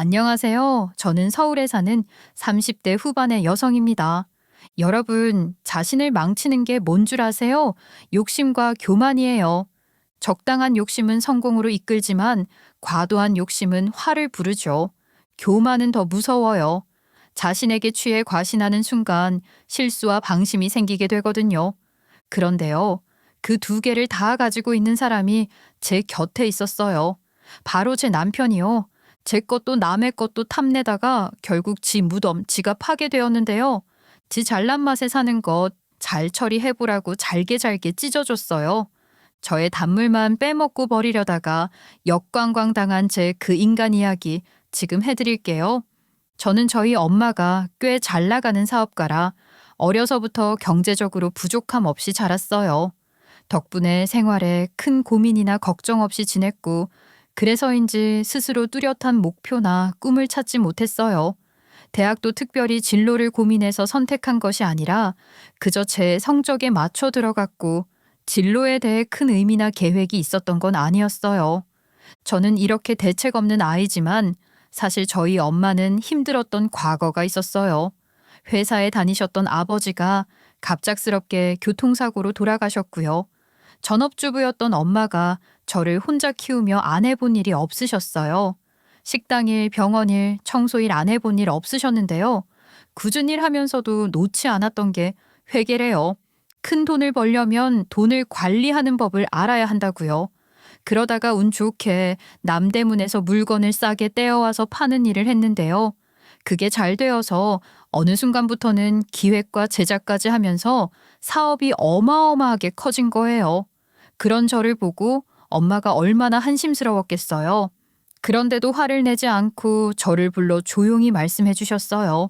안녕하세요. 저는 서울에 사는 30대 후반의 여성입니다. 여러분, 자신을 망치는 게 뭔 줄 아세요? 욕심과 교만이에요. 적당한 욕심은 성공으로 이끌지만 과도한 욕심은 화를 부르죠. 교만은 더 무서워요. 자신에게 취해 과신하는 순간 실수와 방심이 생기게 되거든요. 그런데요, 그 두 개를 다 가지고 있는 사람이 제 곁에 있었어요. 바로 제 남편이요. 제 것도 남의 것도 탐내다가 결국 지 무덤, 지가 파게 되었는데요. 지 잘난 맛에 사는 것 잘 처리해보라고 잘게 찢어줬어요. 저의 단물만 빼먹고 버리려다가 역광광 당한 제 그 인간 이야기 지금 해드릴게요. 저는 저희 엄마가 꽤 잘 나가는 사업가라 어려서부터 경제적으로 부족함 없이 자랐어요. 덕분에 생활에 큰 고민이나 걱정 없이 지냈고 그래서인지 스스로 뚜렷한 목표나 꿈을 찾지 못했어요. 대학도 특별히 진로를 고민해서 선택한 것이 아니라 그저 제 성적에 맞춰 들어갔고 진로에 대해 큰 의미나 계획이 있었던 건 아니었어요. 저는 이렇게 대책 없는 아이지만 사실 저희 엄마는 힘들었던 과거가 있었어요. 회사에 다니셨던 아버지가 갑작스럽게 교통사고로 돌아가셨고요. 전업주부였던 엄마가 저를 혼자 키우며 안 해본 일이 없으셨어요. 식당일, 병원일, 청소일 안 해본 일 없으셨는데요. 굳은 일 하면서도 놓지 않았던 게 회계래요. 큰 돈을 벌려면 돈을 관리하는 법을 알아야 한다고요. 그러다가 운 좋게 남대문에서 물건을 싸게 떼어와서 파는 일을 했는데요. 그게 잘 되어서 어느 순간부터는 기획과 제작까지 하면서 사업이 어마어마하게 커진 거예요. 그런 저를 보고 엄마가 얼마나 한심스러웠겠어요. 그런데도 화를 내지 않고 저를 불러 조용히 말씀해 주셨어요.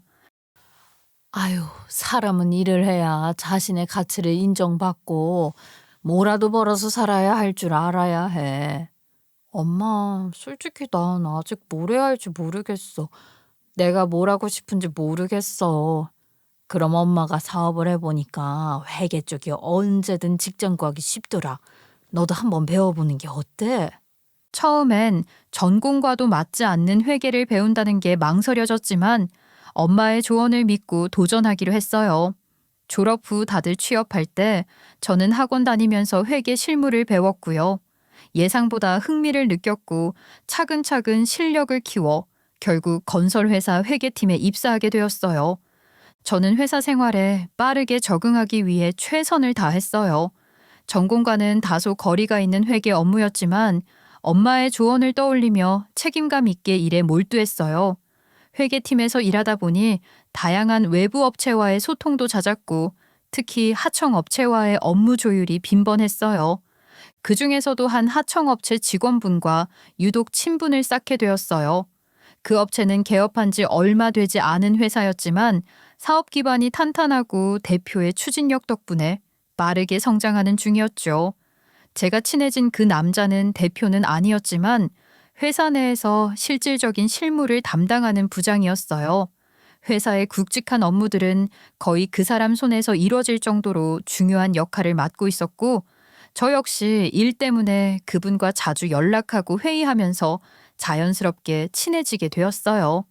아유, 사람은 일을 해야 자신의 가치를 인정받고 뭐라도 벌어서 살아야 할 줄 알아야 해. 엄마, 솔직히 난 아직 뭘 해야 할지 모르겠어. 내가 뭘 하고 싶은지 모르겠어. 그럼 엄마가 사업을 해보니까 회계 쪽이 언제든 직장 구하기 쉽더라. 너도 한번 배워보는 게 어때? 처음엔 전공과도 맞지 않는 회계를 배운다는 게 망설여졌지만 엄마의 조언을 믿고 도전하기로 했어요. 졸업 후 다들 취업할 때 저는 학원 다니면서 회계 실무를 배웠고요. 예상보다 흥미를 느꼈고 차근차근 실력을 키워 결국 건설회사 회계팀에 입사하게 되었어요. 저는 회사 생활에 빠르게 적응하기 위해 최선을 다했어요. 전공과는 다소 거리가 있는 회계 업무였지만 엄마의 조언을 떠올리며 책임감 있게 일에 몰두했어요. 회계팀에서 일하다 보니 다양한 외부 업체와의 소통도 잦았고 특히 하청업체와의 업무 조율이 빈번했어요. 그 중에서도 한 하청업체 직원분과 유독 친분을 쌓게 되었어요. 그 업체는 개업한 지 얼마 되지 않은 회사였지만 사업 기반이 탄탄하고 대표의 추진력 덕분에 빠르게 성장하는 중이었죠. 제가 친해진 그 남자는 대표는 아니었지만 회사 내에서 실질적인 실무를 담당하는 부장이었어요. 회사의 굵직한 업무들은 거의 그 사람 손에서 이루어질 정도로 중요한 역할을 맡고 있었고 저 역시 일 때문에 그분과 자주 연락하고 회의하면서 자연스럽게 친해지게 되었어요.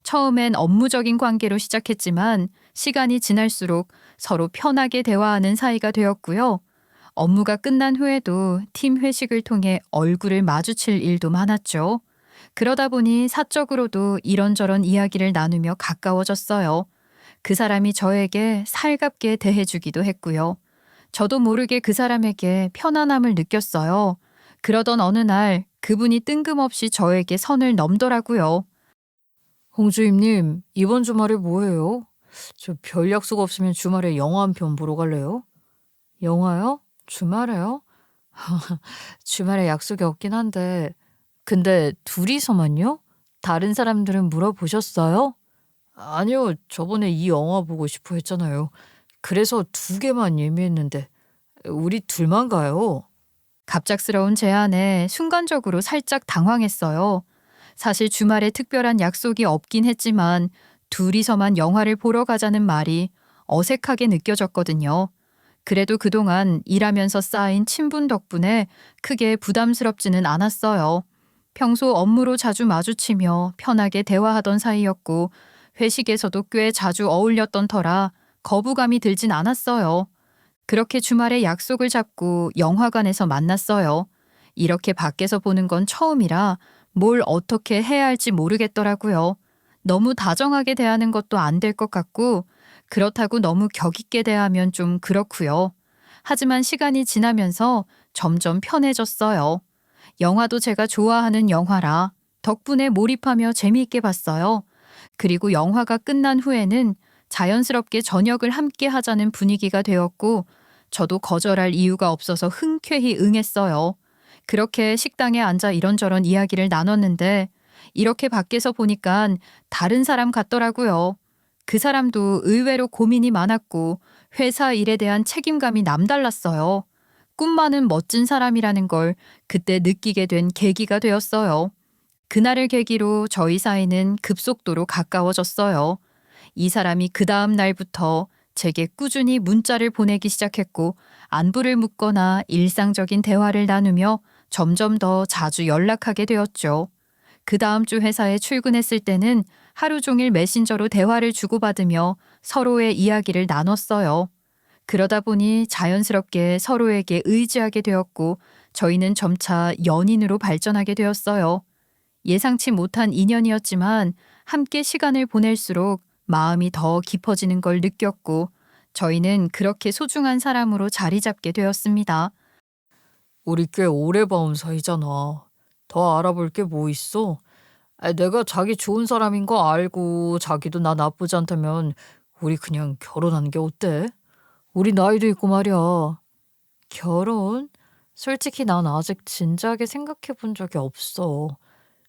처음엔 업무적인 관계로 시작했지만 시간이 지날수록 서로 편하게 대화하는 사이가 되었고요. 업무가 끝난 후에도 팀 회식을 통해 얼굴을 마주칠 일도 많았죠. 그러다 보니 사적으로도 이런저런 이야기를 나누며 가까워졌어요. 그 사람이 저에게 살갑게 대해주기도 했고요. 저도 모르게 그 사람에게 편안함을 느꼈어요. 그러던 어느 날 그분이 뜬금없이 저에게 선을 넘더라고요. 홍주임님, 이번 주말에 뭐해요? 저 별 약속 없으면 주말에 영화 한 편 보러 갈래요? 영화요? 주말에요? 주말에 약속이 없긴 한데, 근데 둘이서만요? 다른 사람들은 물어보셨어요? 아니요, 저번에 이 영화 보고 싶어 했잖아요. 그래서 두 개만 예매했는데, 우리 둘만 가요. 갑작스러운 제안에 순간적으로 살짝 당황했어요. 사실 주말에 특별한 약속이 없긴 했지만 둘이서만 영화를 보러 가자는 말이 어색하게 느껴졌거든요. 그래도 그동안 일하면서 쌓인 친분 덕분에 크게 부담스럽지는 않았어요. 평소 업무로 자주 마주치며 편하게 대화하던 사이였고 회식에서도 꽤 자주 어울렸던 터라 거부감이 들진 않았어요. 그렇게 주말에 약속을 잡고 영화관에서 만났어요. 이렇게 밖에서 보는 건 처음이라 뭘 어떻게 해야 할지 모르겠더라고요. 너무 다정하게 대하는 것도 안 될 것 같고 그렇다고 너무 격 있게 대하면 좀 그렇고요. 하지만 시간이 지나면서 점점 편해졌어요. 영화도 제가 좋아하는 영화라 덕분에 몰입하며 재미있게 봤어요. 그리고 영화가 끝난 후에는 자연스럽게 저녁을 함께 하자는 분위기가 되었고 저도 거절할 이유가 없어서 흔쾌히 응했어요. 그렇게 식당에 앉아 이런저런 이야기를 나눴는데 이렇게 밖에서 보니까 다른 사람 같더라고요. 그 사람도 의외로 고민이 많았고 회사 일에 대한 책임감이 남달랐어요. 꿈 많은 멋진 사람이라는 걸 그때 느끼게 된 계기가 되었어요. 그날을 계기로 저희 사이는 급속도로 가까워졌어요. 이 사람이 그 다음 날부터 제게 꾸준히 문자를 보내기 시작했고 안부를 묻거나 일상적인 대화를 나누며 점점 더 자주 연락하게 되었죠. 그 다음 주 회사에 출근했을 때는 하루 종일 메신저로 대화를 주고받으며 서로의 이야기를 나눴어요. 그러다 보니 자연스럽게 서로에게 의지하게 되었고 저희는 점차 연인으로 발전하게 되었어요. 예상치 못한 인연이었지만 함께 시간을 보낼수록 마음이 더 깊어지는 걸 느꼈고 저희는 그렇게 소중한 사람으로 자리 잡게 되었습니다. 우리 꽤 오래 봐온 사이잖아. 더 알아볼 게 뭐 있어? 내가 자기 좋은 사람인 거 알고 자기도 나 나쁘지 않다면 우리 그냥 결혼하는 게 어때? 우리 나이도 있고 말이야. 결혼? 솔직히 난 아직 진지하게 생각해 본 적이 없어.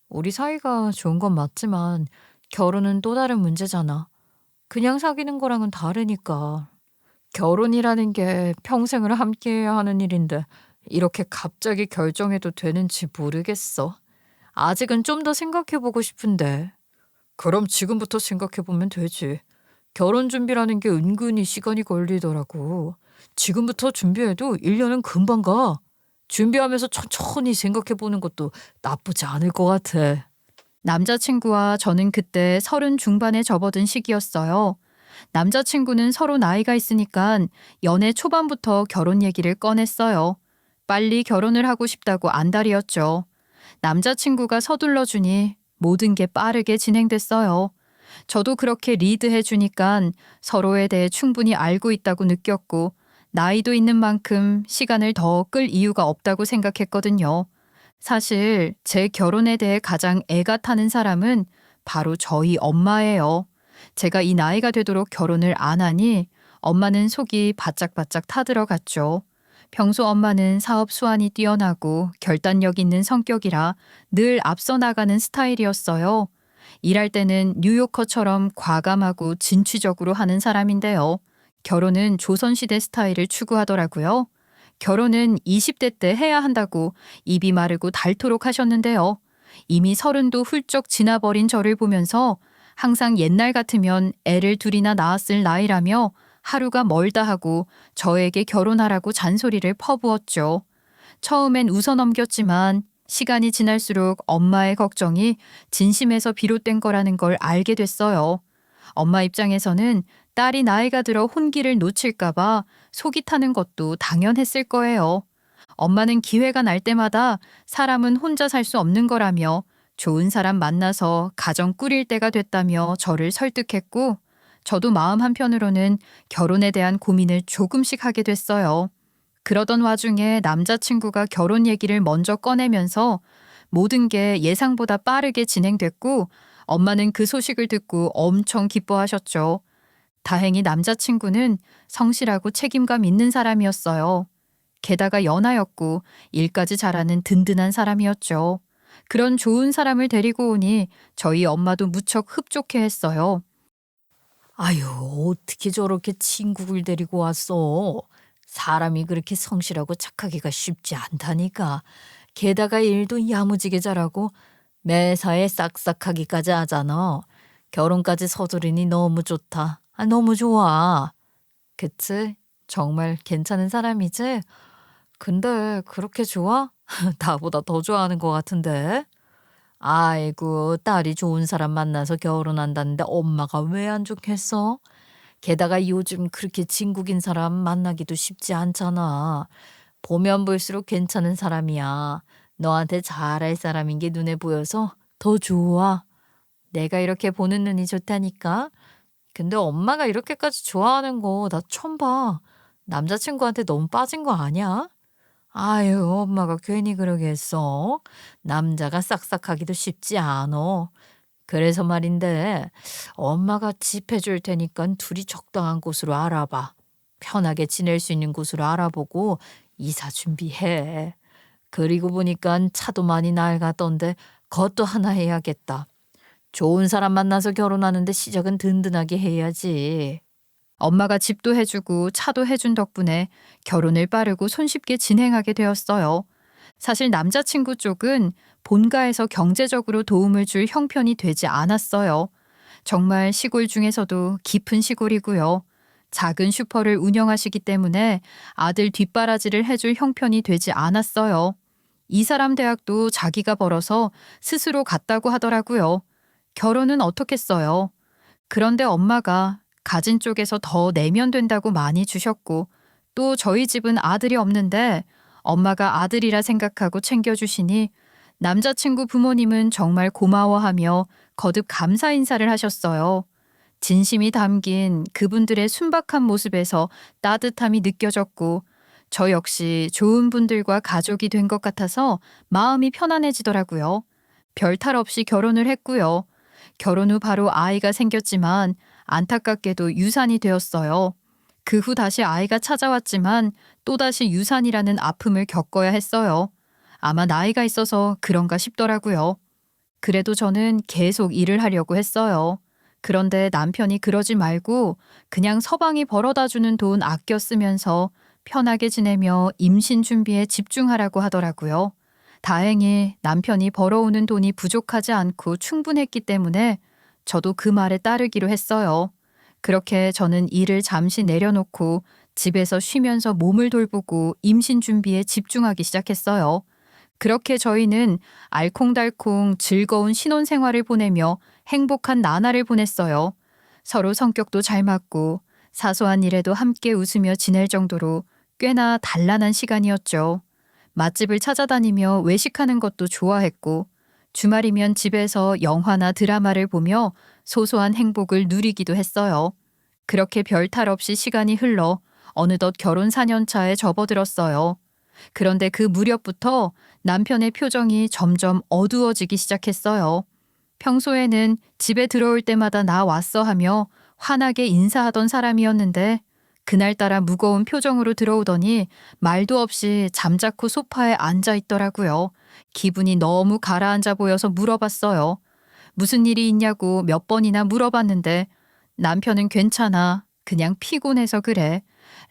우리 사이가 좋은 건 맞지만 결혼은 또 다른 문제잖아. 그냥 사귀는 거랑은 다르니까. 결혼이라는 게 평생을 함께해야 하는 일인데 이렇게 갑자기 결정해도 되는지 모르겠어. 아직은 좀 더 생각해보고 싶은데. 그럼 지금부터 생각해보면 되지. 결혼 준비라는 게 은근히 시간이 걸리더라고. 지금부터 준비해도 1년은 금방 가. 준비하면서 천천히 생각해보는 것도 나쁘지 않을 것 같아. 남자친구와 저는 그때 30 중반에 접어든 시기였어요. 남자친구는 서로 나이가 있으니까 연애 초반부터 결혼 얘기를 꺼냈어요. 빨리 결혼을 하고 싶다고 안달이었죠. 남자친구가 서둘러 주니 모든 게 빠르게 진행됐어요. 저도 그렇게 리드해 주니까 서로에 대해 충분히 알고 있다고 느꼈고 나이도 있는 만큼 시간을 더 끌 이유가 없다고 생각했거든요. 사실 제 결혼에 대해 가장 애가 타는 사람은 바로 저희 엄마예요. 제가 이 나이가 되도록 결혼을 안 하니 엄마는 속이 바짝바짝 타들어갔죠. 평소 엄마는 사업 수완이 뛰어나고 결단력 있는 성격이라 늘 앞서 나가는 스타일이었어요. 일할 때는 뉴요커처럼 과감하고 진취적으로 하는 사람인데요. 결혼은 조선시대 스타일을 추구하더라고요. 결혼은 20대 때 해야 한다고 입이 마르고 닳도록 하셨는데요. 이미 30도 훌쩍 지나버린 저를 보면서 항상 옛날 같으면 애를 둘이나 낳았을 나이라며 하루가 멀다 하고 저에게 결혼하라고 잔소리를 퍼부었죠. 처음엔 웃어넘겼지만 시간이 지날수록 엄마의 걱정이 진심에서 비롯된 거라는 걸 알게 됐어요. 엄마 입장에서는 딸이 나이가 들어 혼기를 놓칠까봐 속이 타는 것도 당연했을 거예요. 엄마는 기회가 날 때마다 사람은 혼자 살 수 없는 거라며 좋은 사람 만나서 가정 꾸릴 때가 됐다며 저를 설득했고 저도 마음 한편으로는 결혼에 대한 고민을 조금씩 하게 됐어요. 그러던 와중에 남자친구가 결혼 얘기를 먼저 꺼내면서 모든 게 예상보다 빠르게 진행됐고 엄마는 그 소식을 듣고 엄청 기뻐하셨죠. 다행히 남자친구는 성실하고 책임감 있는 사람이었어요. 게다가 연하였고 일까지 잘하는 든든한 사람이었죠. 그런 좋은 사람을 데리고 오니 저희 엄마도 무척 흡족해했어요. 아유, 어떻게 저렇게 친구를 데리고 왔어? 사람이 그렇게 성실하고 착하기가 쉽지 않다니까. 게다가 일도 야무지게 잘하고 매사에 싹싹하기까지 하잖아. 결혼까지 서두르니 너무 좋다. 너무 좋아. 그치? 정말 괜찮은 사람이지? 근데 그렇게 좋아? 나보다 더 좋아하는 것 같은데? 아이고, 딸이 좋은 사람 만나서 결혼한다는데 엄마가 왜 안 좋겠어? 게다가 요즘 그렇게 진국인 사람 만나기도 쉽지 않잖아. 보면 볼수록 괜찮은 사람이야. 너한테 잘할 사람인 게 눈에 보여서 더 좋아. 내가 이렇게 보는 눈이 좋다니까. 근데 엄마가 이렇게까지 좋아하는 거 나 처음 봐. 남자친구한테 너무 빠진 거 아니야? 아유, 엄마가 괜히 그러게 했어. 남자가 싹싹하기도 쉽지 않어. 그래서 말인데 엄마가 집 해줄 테니까 둘이 적당한 곳으로 알아봐. 편하게 지낼 수 있는 곳으로 알아보고 이사 준비해. 그리고 보니까 차도 많이 낡았던데 그것도 하나 해야겠다. 좋은 사람 만나서 결혼하는데 시작은 든든하게 해야지. 엄마가 집도 해주고 차도 해준 덕분에 결혼을 빠르고 손쉽게 진행하게 되었어요. 사실 남자친구 쪽은 본가에서 경제적으로 도움을 줄 형편이 되지 않았어요. 정말 시골 중에서도 깊은 시골이고요. 작은 슈퍼를 운영하시기 때문에 아들 뒷바라지를 해줄 형편이 되지 않았어요. 이 사람 대학도 자기가 벌어서 스스로 갔다고 하더라고요. 결혼은 어떻겠어요. 그런데 엄마가 가진 쪽에서 더 내면 된다고 많이 주셨고, 또 저희 집은 아들이 없는데 엄마가 아들이라 생각하고 챙겨주시니 남자친구 부모님은 정말 고마워하며 거듭 감사 인사를 하셨어요. 진심이 담긴 그분들의 순박한 모습에서 따뜻함이 느껴졌고, 저 역시 좋은 분들과 가족이 된 것 같아서 마음이 편안해지더라고요. 별 탈 없이 결혼을 했고요. 결혼 후 바로 아이가 생겼지만 안타깝게도 유산이 되었어요. 그 후 다시 아이가 찾아왔지만 또다시 유산이라는 아픔을 겪어야 했어요. 아마 나이가 있어서 그런가 싶더라고요. 그래도 저는 계속 일을 하려고 했어요. 그런데 남편이 그러지 말고 그냥 서방이 벌어다 주는 돈 아껴 쓰면서 편하게 지내며 임신 준비에 집중하라고 하더라고요. 다행히 남편이 벌어오는 돈이 부족하지 않고 충분했기 때문에 저도 그 말에 따르기로 했어요. 그렇게 저는 일을 잠시 내려놓고 집에서 쉬면서 몸을 돌보고 임신 준비에 집중하기 시작했어요. 그렇게 저희는 알콩달콩 즐거운 신혼생활을 보내며 행복한 나날을 보냈어요. 서로 성격도 잘 맞고 사소한 일에도 함께 웃으며 지낼 정도로 꽤나 단란한 시간이었죠. 맛집을 찾아다니며 외식하는 것도 좋아했고, 주말이면 집에서 영화나 드라마를 보며 소소한 행복을 누리기도 했어요. 그렇게 별 탈 없이 시간이 흘러 어느덧 결혼 4년 차에 접어들었어요. 그런데 그 무렵부터 남편의 표정이 점점 어두워지기 시작했어요. 평소에는 집에 들어올 때마다 나 왔어 하며 환하게 인사하던 사람이었는데 그날따라 무거운 표정으로 들어오더니 말도 없이 잠자코 소파에 앉아 있더라고요. 기분이 너무 가라앉아 보여서 물어봤어요. 무슨 일이 있냐고 몇 번이나 물어봤는데 남편은 괜찮아. 그냥 피곤해서 그래.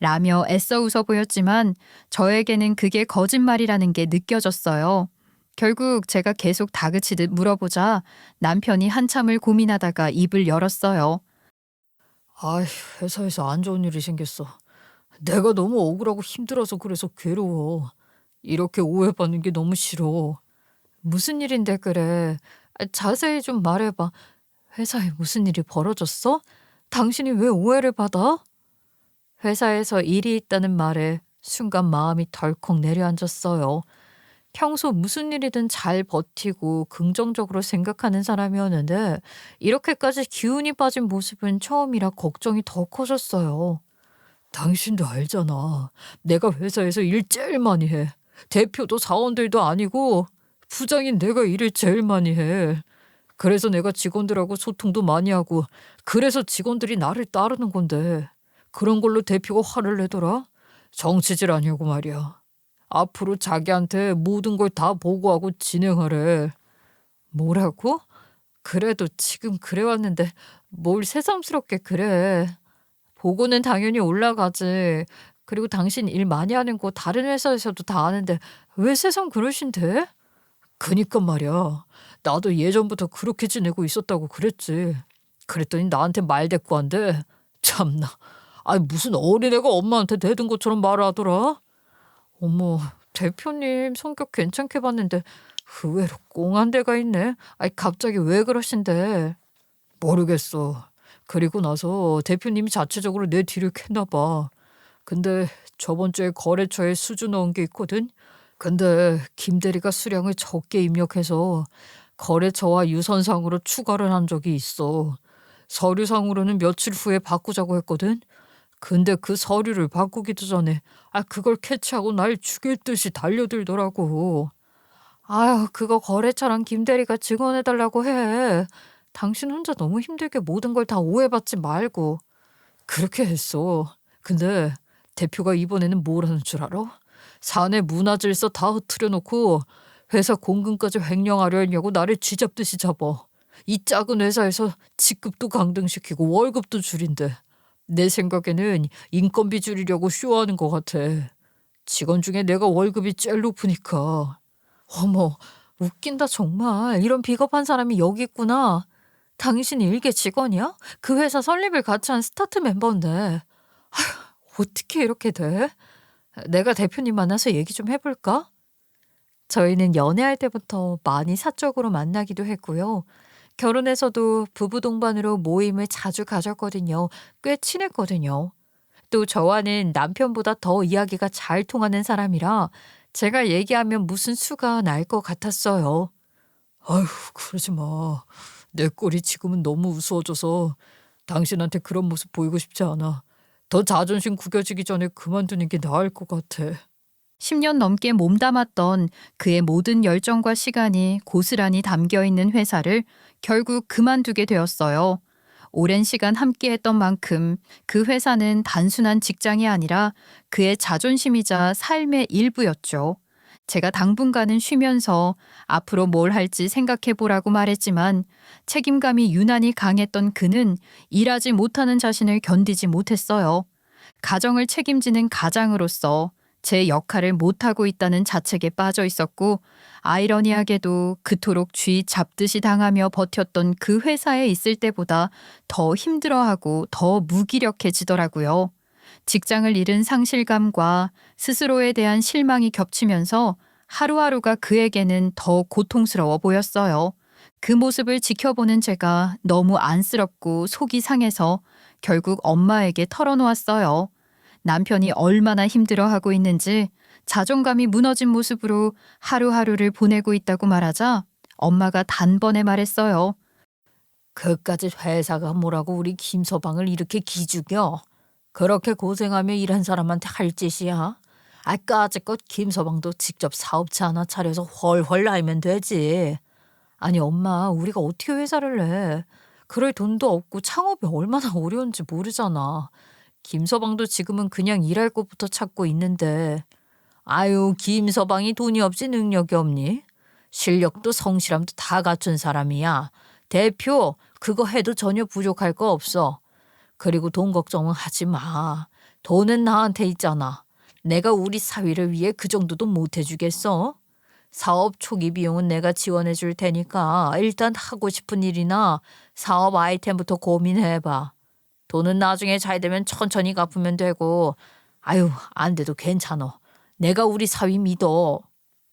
라며 애써 웃어 보였지만 저에게는 그게 거짓말이라는 게 느껴졌어요. 결국 제가 계속 다그치듯 물어보자 남편이 한참을 고민하다가 입을 열었어요. 아휴, 회사에서 안 좋은 일이 생겼어. 내가 너무 억울하고 힘들어서 그래서 괴로워. 이렇게 오해받는 게 너무 싫어. 무슨 일인데 그래? 자세히 좀 말해봐. 회사에 무슨 일이 벌어졌어? 당신이 왜 오해를 받아? 회사에서 일이 있다는 말에 순간 마음이 덜컥 내려앉았어요. 평소 무슨 일이든 잘 버티고 긍정적으로 생각하는 사람이었는데 이렇게까지 기운이 빠진 모습은 처음이라 걱정이 더 커졌어요. 당신도 알잖아. 내가 회사에서 일 제일 많이 해. 대표도 사원들도 아니고 부장인 내가 일을 제일 많이 해. 그래서 내가 직원들하고 소통도 많이 하고 그래서 직원들이 나를 따르는 건데 그런 걸로 대표가 화를 내더라? 정치질 아니고 말이야. 앞으로 자기한테 모든 걸 다 보고하고 진행하래. 뭐라고? 그래도 지금 그래 왔는데 뭘 새삼스럽게 그래. 보고는 당연히 올라가지. 그리고 당신 일 많이 하는 거 다른 회사에서도 다 아는데 왜 새삼 그러신데? 그니까 말이야. 나도 예전부터 그렇게 지내고 있었다고 그랬지. 그랬더니 나한테 말대꾸한대. 참나. 아니 무슨 어린애가 엄마한테 대든 것처럼 말을 하더라. 어머, 대표님 성격 괜찮게 봤는데 의외로 꽁한 데가 있네. 아이, 갑자기 왜 그러신데? 모르겠어. 그리고 나서 대표님이 자체적으로 내 뒤를 캤나 봐. 근데 저번 주에 거래처에 수주 넣은 게 있거든. 근데 김 대리가 수량을 적게 입력해서 거래처와 유선상으로 추가를 한 적이 있어. 서류상으로는 며칠 후에 바꾸자고 했거든. 근데 그 서류를 바꾸기도 전에 그걸 캐치하고 날 죽일 듯이 달려들더라고. 아유, 그거 거래처랑 김 대리가 증언해달라고 해. 당신 혼자 너무 힘들게 모든 걸 다 오해받지 말고. 그렇게 했어. 근데 대표가 이번에는 뭘 하는 줄 알아? 사내 문화질서 다 흐트려 놓고 회사 공금까지 횡령하려 했냐고 나를 쥐잡듯이 잡아. 이 작은 회사에서 직급도 강등시키고 월급도 줄인대. 내 생각에는 인건비 줄이려고 쇼하는 것 같아. 직원 중에 내가 월급이 제일 높으니까. 어머, 웃긴다 정말. 이런 비겁한 사람이 여기 있구나. 당신이 일개 직원이야? 그 회사 설립을 같이 한 스타트 멤버인데. 어떻게 이렇게 돼? 내가 대표님 만나서 얘기 좀 해볼까? 저희는 연애할 때부터 많이 사적으로 만나기도 했고요. 결혼해서도 부부 동반으로 모임을 자주 가졌거든요. 꽤 친했거든요. 또 저와는 남편보다 더 이야기가 잘 통하는 사람이라 제가 얘기하면 무슨 수가 날 것 같았어요. 아휴, 그러지 마. 내 꼴이 지금은 너무 우스워져서 당신한테 그런 모습 보이고 싶지 않아. 더 자존심 구겨지기 전에 그만두는 게 나을 것 같아. 10년 넘게 몸담았던 그의 모든 열정과 시간이 고스란히 담겨 있는 회사를 결국 그만두게 되었어요. 오랜 시간 함께했던 만큼 그 회사는 단순한 직장이 아니라 그의 자존심이자 삶의 일부였죠. 제가 당분간은 쉬면서 앞으로 뭘 할지 생각해 보라고 말했지만 책임감이 유난히 강했던 그는 일하지 못하는 자신을 견디지 못했어요. 가정을 책임지는 가장으로서 제 역할을 못하고 있다는 자책에 빠져 있었고, 아이러니하게도 그토록 쥐 잡듯이 당하며 버텼던 그 회사에 있을 때보다 더 힘들어하고 더 무기력해지더라고요. 직장을 잃은 상실감과 스스로에 대한 실망이 겹치면서 하루하루가 그에게는 더 고통스러워 보였어요. 그 모습을 지켜보는 제가 너무 안쓰럽고 속이 상해서 결국 엄마에게 털어놓았어요. 남편이 얼마나 힘들어하고 있는지 자존감이 무너진 모습으로 하루하루를 보내고 있다고 말하자 엄마가 단번에 말했어요. 그까짓 회사가 뭐라고 우리 김서방을 이렇게 기죽여? 그렇게 고생하며 일한 사람한테 할 짓이야? 까짓것 김서방도 직접 사업체 하나 차려서 훨훨 날면 되지. 아니 엄마, 우리가 어떻게 회사를 내? 그럴 돈도 없고 창업이 얼마나 어려운지 모르잖아. 김서방도 지금은 그냥 일할 곳부터 찾고 있는데. 아유, 김서방이 돈이 없지 능력이 없니? 실력도 성실함도 다 갖춘 사람이야. 대표, 그거 해도 전혀 부족할 거 없어. 그리고 돈 걱정은 하지 마. 돈은 나한테 있잖아. 내가 우리 사위를 위해 그 정도도 못 해주겠어? 사업 초기 비용은 내가 지원해 줄 테니까 일단 하고 싶은 일이나 사업 아이템부터 고민해봐. 돈은 나중에 잘 되면 천천히 갚으면 되고, 아유, 안 돼도 괜찮아. 내가 우리 사위 믿어.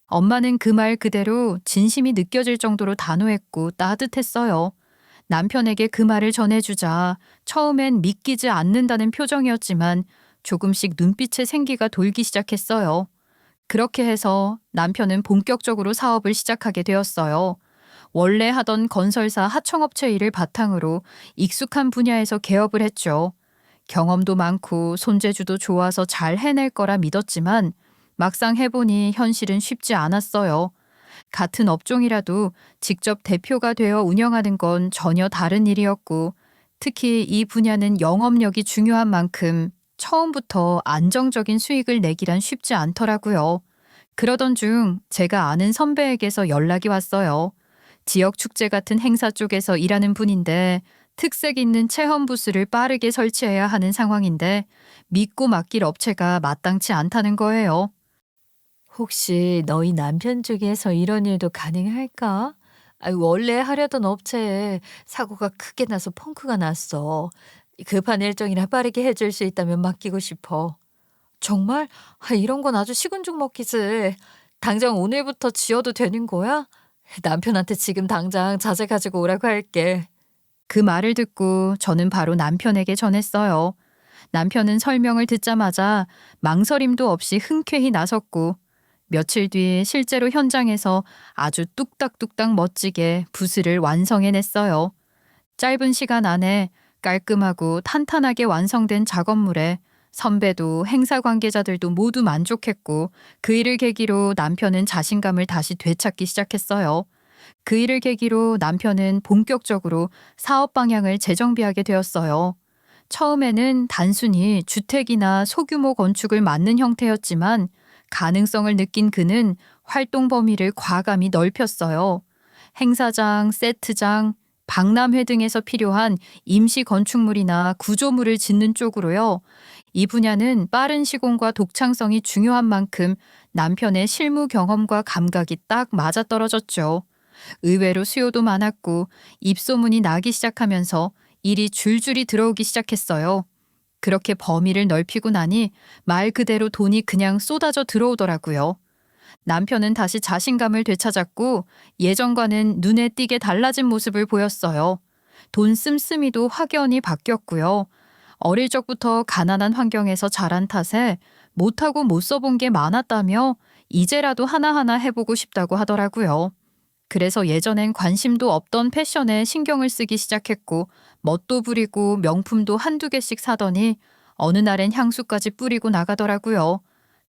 엄마는 그 말 그대로 진심이 느껴질 정도로 단호했고 따뜻했어요. 남편에게 그 말을 전해주자 처음엔 믿기지 않는다는 표정이었지만 조금씩 눈빛에 생기가 돌기 시작했어요. 그렇게 해서 남편은 본격적으로 사업을 시작하게 되었어요. 원래 하던 건설사 하청업체 일을 바탕으로 익숙한 분야에서 개업을 했죠. 경험도 많고 손재주도 좋아서 잘 해낼 거라 믿었지만 막상 해보니 현실은 쉽지 않았어요. 같은 업종이라도 직접 대표가 되어 운영하는 건 전혀 다른 일이었고, 특히 이 분야는 영업력이 중요한 만큼 처음부터 안정적인 수익을 내기란 쉽지 않더라고요. 그러던 중 제가 아는 선배에게서 연락이 왔어요. 지역 축제 같은 행사 쪽에서 일하는 분인데 특색 있는 체험 부스를 빠르게 설치해야 하는 상황인데 믿고 맡길 업체가 마땅치 않다는 거예요. 혹시 너희 남편 쪽에서 이런 일도 가능할까? 원래 하려던 업체에 사고가 크게 나서 펑크가 났어. 급한 일정이라 빠르게 해줄 수 있다면 맡기고 싶어. 정말? 이런 건 아주 식은 죽 먹기지. 당장 오늘부터 지어도 되는 거야? 남편한테 지금 당장 자재 가지고 오라고 할게. 그 말을 듣고 저는 바로 남편에게 전했어요. 남편은 설명을 듣자마자 망설임도 없이 흔쾌히 나섰고 며칠 뒤 실제로 현장에서 아주 뚝딱뚝딱 멋지게 부스를 완성해냈어요. 짧은 시간 안에 깔끔하고 탄탄하게 완성된 작업물에 선배도 행사 관계자들도 모두 만족했고 그 일을 계기로 남편은 자신감을 다시 되찾기 시작했어요. 그 일을 계기로 남편은 본격적으로 사업 방향을 재정비하게 되었어요. 처음에는 단순히 주택이나 소규모 건축을 맡는 형태였지만 가능성을 느낀 그는 활동 범위를 과감히 넓혔어요. 행사장, 세트장, 박람회 등에서 필요한 임시 건축물이나 구조물을 짓는 쪽으로요. 이 분야는 빠른 시공과 독창성이 중요한 만큼 남편의 실무 경험과 감각이 딱 맞아떨어졌죠. 의외로 수요도 많았고 입소문이 나기 시작하면서 일이 줄줄이 들어오기 시작했어요. 그렇게 범위를 넓히고 나니 말 그대로 돈이 그냥 쏟아져 들어오더라고요. 남편은 다시 자신감을 되찾았고 예전과는 눈에 띄게 달라진 모습을 보였어요. 돈 씀씀이도 확연히 바뀌었고요. 어릴 적부터 가난한 환경에서 자란 탓에 못하고 못 써본 게 많았다며 이제라도 하나하나 해보고 싶다고 하더라고요. 그래서 예전엔 관심도 없던 패션에 신경을 쓰기 시작했고 멋도 부리고 명품도 한두 개씩 사더니 어느 날엔 향수까지 뿌리고 나가더라고요.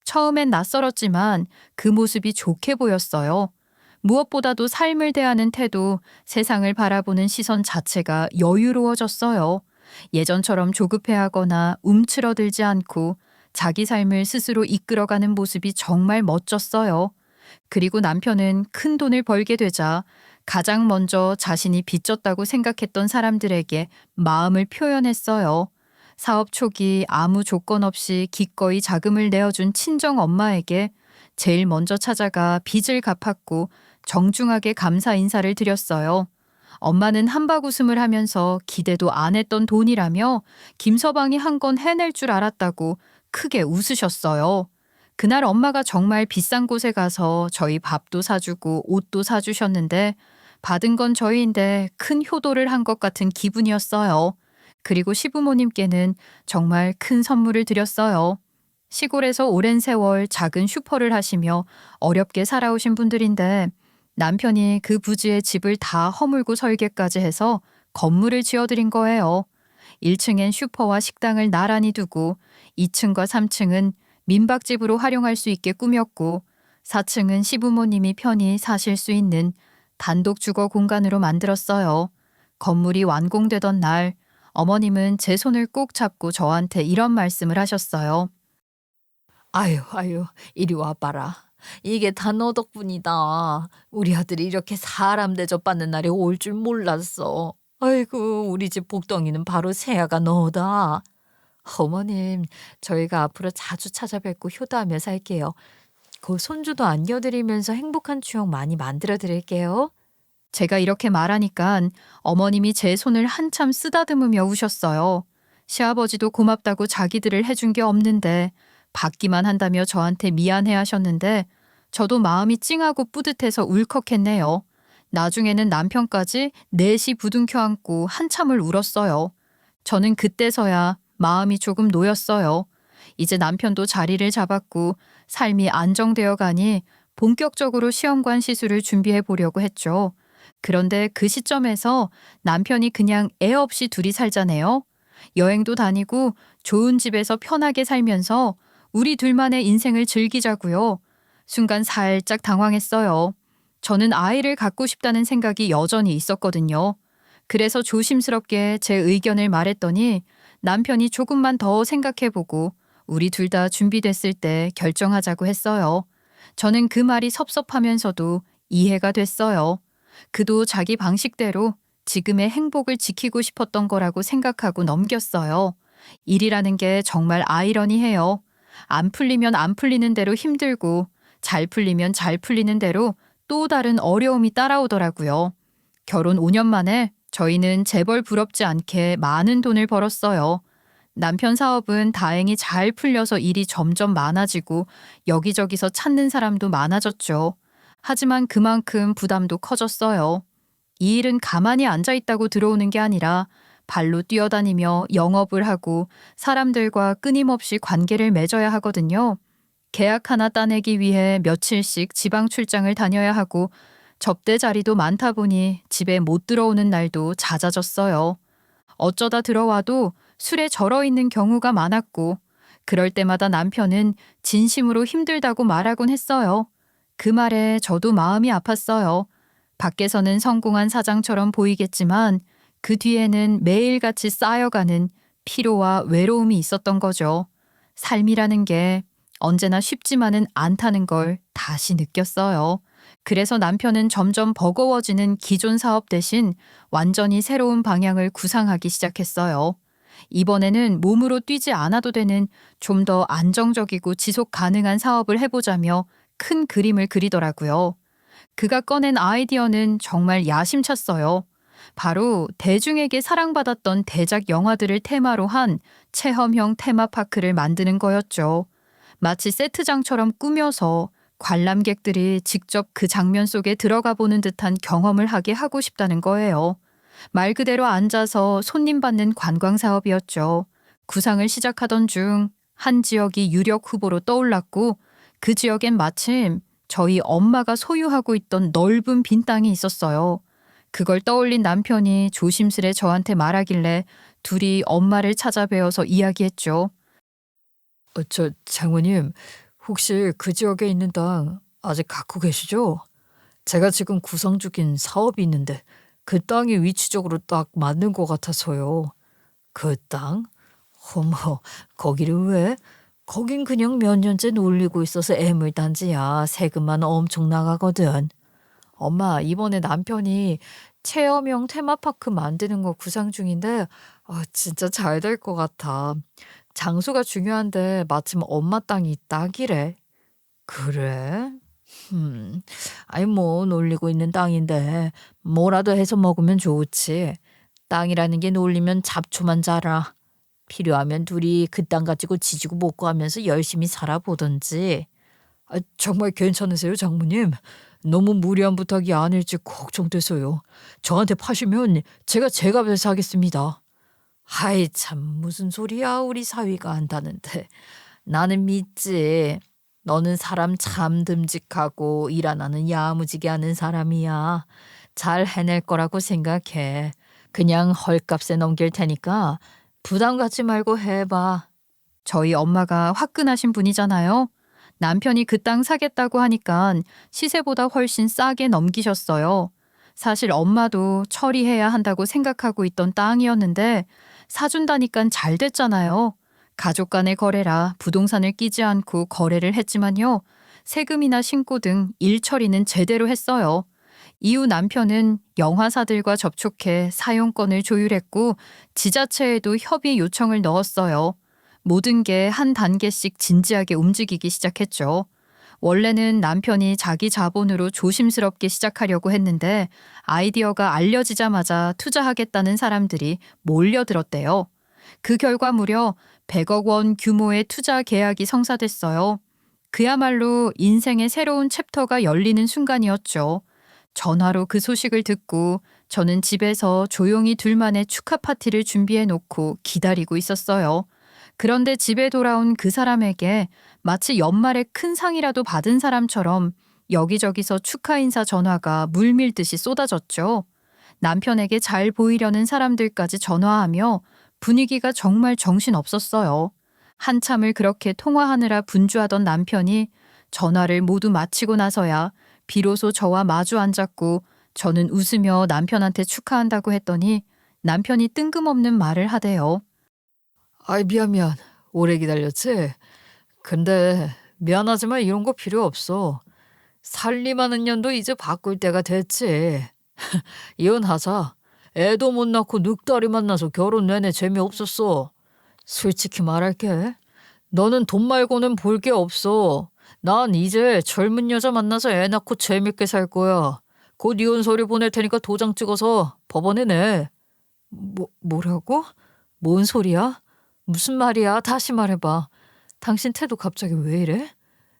처음엔 낯설었지만 그 모습이 좋게 보였어요. 무엇보다도 삶을 대하는 태도, 세상을 바라보는 시선 자체가 여유로워졌어요. 예전처럼 조급해하거나 움츠러들지 않고 자기 삶을 스스로 이끌어가는 모습이 정말 멋졌어요. 그리고 남편은 큰 돈을 벌게 되자 가장 먼저 자신이 빚졌다고 생각했던 사람들에게 마음을 표현했어요. 사업 초기 아무 조건 없이 기꺼이 자금을 내어준 친정 엄마에게 제일 먼저 찾아가 빚을 갚았고 정중하게 감사 인사를 드렸어요. 엄마는 한박 웃음을 하면서 기대도 안 했던 돈이라며 김서방이 한 건 해낼 줄 알았다고 크게 웃으셨어요. 그날 엄마가 정말 비싼 곳에 가서 저희 밥도 사주고 옷도 사주셨는데 받은 건 저희인데 큰 효도를 한 것 같은 기분이었어요. 그리고 시부모님께는 정말 큰 선물을 드렸어요. 시골에서 오랜 세월 작은 슈퍼를 하시며 어렵게 살아오신 분들인데 남편이 그 부지에 집을 다 허물고 설계까지 해서 건물을 지어드린 거예요. 1층엔 슈퍼와 식당을 나란히 두고 2층과 3층은 민박집으로 활용할 수 있게 꾸몄고 4층은 시부모님이 편히 사실 수 있는 단독 주거 공간으로 만들었어요. 건물이 완공되던 날 어머님은 제 손을 꼭 잡고 저한테 이런 말씀을 하셨어요. 아유, 이리 와봐라. 이게 다 너 덕분이다. 우리 아들이 이렇게 사람 대접받는 날이 올 줄 몰랐어. 아이고, 우리 집 복덩이는 바로 새아가 너다. 어머님, 저희가 앞으로 자주 찾아뵙고 효도하며 살게요. 그 손주도 안겨드리면서 행복한 추억 많이 만들어 드릴게요. 제가 이렇게 말하니까 어머님이 제 손을 한참 쓰다듬으며 우셨어요. 시아버지도 고맙다고 자기들을 해준 게 없는데 받기만 한다며 저한테 미안해 하셨는데 저도 마음이 찡하고 뿌듯해서 울컥했네요. 나중에는 남편까지 넷이 부둥켜 안고 한참을 울었어요. 저는 그때서야 마음이 조금 놓였어요. 이제 남편도 자리를 잡았고 삶이 안정되어 가니 본격적으로 시험관 시술을 준비해 보려고 했죠. 그런데 그 시점에서 남편이 그냥 애 없이 둘이 살자네요. 여행도 다니고 좋은 집에서 편하게 살면서 우리 둘만의 인생을 즐기자고요. 순간 살짝 당황했어요. 저는 아이를 갖고 싶다는 생각이 여전히 있었거든요. 그래서 조심스럽게 제 의견을 말했더니 남편이 조금만 더 생각해보고 우리 둘 다 준비됐을 때 결정하자고 했어요. 저는 그 말이 섭섭하면서도 이해가 됐어요. 그도 자기 방식대로 지금의 행복을 지키고 싶었던 거라고 생각하고 넘겼어요. 일이라는 게 정말 아이러니해요. 안 풀리면 안 풀리는 대로 힘들고 잘 풀리면 잘 풀리는 대로 또 다른 어려움이 따라오더라고요. 결혼 5년 만에 저희는 재벌 부럽지 않게 많은 돈을 벌었어요. 남편 사업은 다행히 잘 풀려서 일이 점점 많아지고 여기저기서 찾는 사람도 많아졌죠. 하지만 그만큼 부담도 커졌어요. 이 일은 가만히 앉아 있다고 들어오는 게 아니라 발로 뛰어다니며 영업을 하고 사람들과 끊임없이 관계를 맺어야 하거든요. 계약 하나 따내기 위해 며칠씩 지방 출장을 다녀야 하고 접대 자리도 많다 보니 집에 못 들어오는 날도 잦아졌어요. 어쩌다 들어와도 술에 절어 있는 경우가 많았고 그럴 때마다 남편은 진심으로 힘들다고 말하곤 했어요. 그 말에 저도 마음이 아팠어요. 밖에서는 성공한 사장처럼 보이겠지만 그 뒤에는 매일같이 쌓여가는 피로와 외로움이 있었던 거죠. 삶이라는 게 언제나 쉽지만은 않다는 걸 다시 느꼈어요. 그래서 남편은 점점 버거워지는 기존 사업 대신 완전히 새로운 방향을 구상하기 시작했어요. 이번에는 몸으로 뛰지 않아도 되는 좀 더 안정적이고 지속 가능한 사업을 해보자며 큰 그림을 그리더라고요. 그가 꺼낸 아이디어는 정말 야심찼어요. 바로 대중에게 사랑받았던 대작 영화들을 테마로 한 체험형 테마파크를 만드는 거였죠. 마치 세트장처럼 꾸며서 관람객들이 직접 그 장면 속에 들어가 보는 듯한 경험을 하게 하고 싶다는 거예요. 말 그대로 앉아서 손님 받는 관광 사업이었죠. 구상을 시작하던 중 한 지역이 유력 후보로 떠올랐고 그 지역엔 마침 저희 엄마가 소유하고 있던 넓은 빈 땅이 있었어요. 그걸 떠올린 남편이 조심스레 저한테 말하길래 둘이 엄마를 찾아뵈어서 이야기했죠. 장모님, 혹시 그 지역에 있는 땅 아직 갖고 계시죠? 제가 지금 구상 중인 사업이 있는데 그 땅이 위치적으로 딱 맞는 것 같아서요. 그 땅? 어머, 거기를 왜? 거긴 그냥 몇 년째 놀리고 있어서 애물단지야. 세금만 엄청 나가거든. 엄마, 이번에 남편이 체험형 테마파크 만드는 거 구상 중인데 진짜 잘 될 것 같아. 장소가 중요한데 마침 엄마 땅이 딱이래. 그래? 아니 뭐 놀리고 있는 땅인데 뭐라도 해서 먹으면 좋지. 땅이라는 게 놀리면 잡초만 자라. 필요하면 둘이 그 땅 가지고 지지고 볶고 하면서 열심히 살아보던지. 정말 괜찮으세요, 장모님? 너무 무리한 부탁이 아닐지 걱정돼서요. 저한테 파시면 제가 제값에서 하겠습니다. 아이 참 무슨 소리야 우리 사위가 한다는데. 나는 믿지. 너는 사람 참 듬직하고 일 하나는 야무지게 하는 사람이야. 잘 해낼 거라고 생각해. 그냥 헐값에 넘길 테니까 부담 갖지 말고 해봐. 저희 엄마가 화끈하신 분이잖아요. 남편이 그 땅 사겠다고 하니까 시세보다 훨씬 싸게 넘기셨어요. 사실 엄마도 처리해야 한다고 생각하고 있던 땅이었는데 사준다니깐 잘 됐잖아요. 가족 간의 거래라 부동산을 끼지 않고 거래를 했지만요. 세금이나 신고 등 일 처리는 제대로 했어요. 이후 남편은 영화사들과 접촉해 사용권을 조율했고 지자체에도 협의 요청을 넣었어요. 모든 게 한 단계씩 진지하게 움직이기 시작했죠. 원래는 남편이 자기 자본으로 조심스럽게 시작하려고 했는데 아이디어가 알려지자마자 투자하겠다는 사람들이 몰려들었대요. 그 결과 무려 100억 원 규모의 투자 계약이 성사됐어요. 그야말로 인생의 새로운 챕터가 열리는 순간이었죠. 전화로 그 소식을 듣고 저는 집에서 조용히 둘만의 축하 파티를 준비해 놓고 기다리고 있었어요. 그런데 집에 돌아온 그 사람에게 마치 연말에 큰 상이라도 받은 사람처럼 여기저기서 축하 인사 전화가 물밀듯이 쏟아졌죠. 남편에게 잘 보이려는 사람들까지 전화하며 분위기가 정말 정신없었어요. 한참을 그렇게 통화하느라 분주하던 남편이 전화를 모두 마치고 나서야 비로소 저와 마주 앉았고 저는 웃으며 남편한테 축하한다고 했더니 남편이 뜬금없는 말을 하대요. 아이 미안. 오래 기다렸지? 근데 미안하지만 이런 거 필요 없어. 살림하는 년도 이제 바꿀 때가 됐지. 이혼하자. 애도 못 낳고 늑다리 만나서 결혼 내내 재미없었어. 솔직히 말할게. 너는 돈 말고는 볼 게 없어. 난 이제 젊은 여자 만나서 애 낳고 재밌게 살 거야. 곧 이혼 서류 보낼 테니까 도장 찍어서 법원에 내. 뭐라고? 뭔 소리야? 무슨 말이야? 다시 말해봐. 당신 태도 갑자기 왜 이래?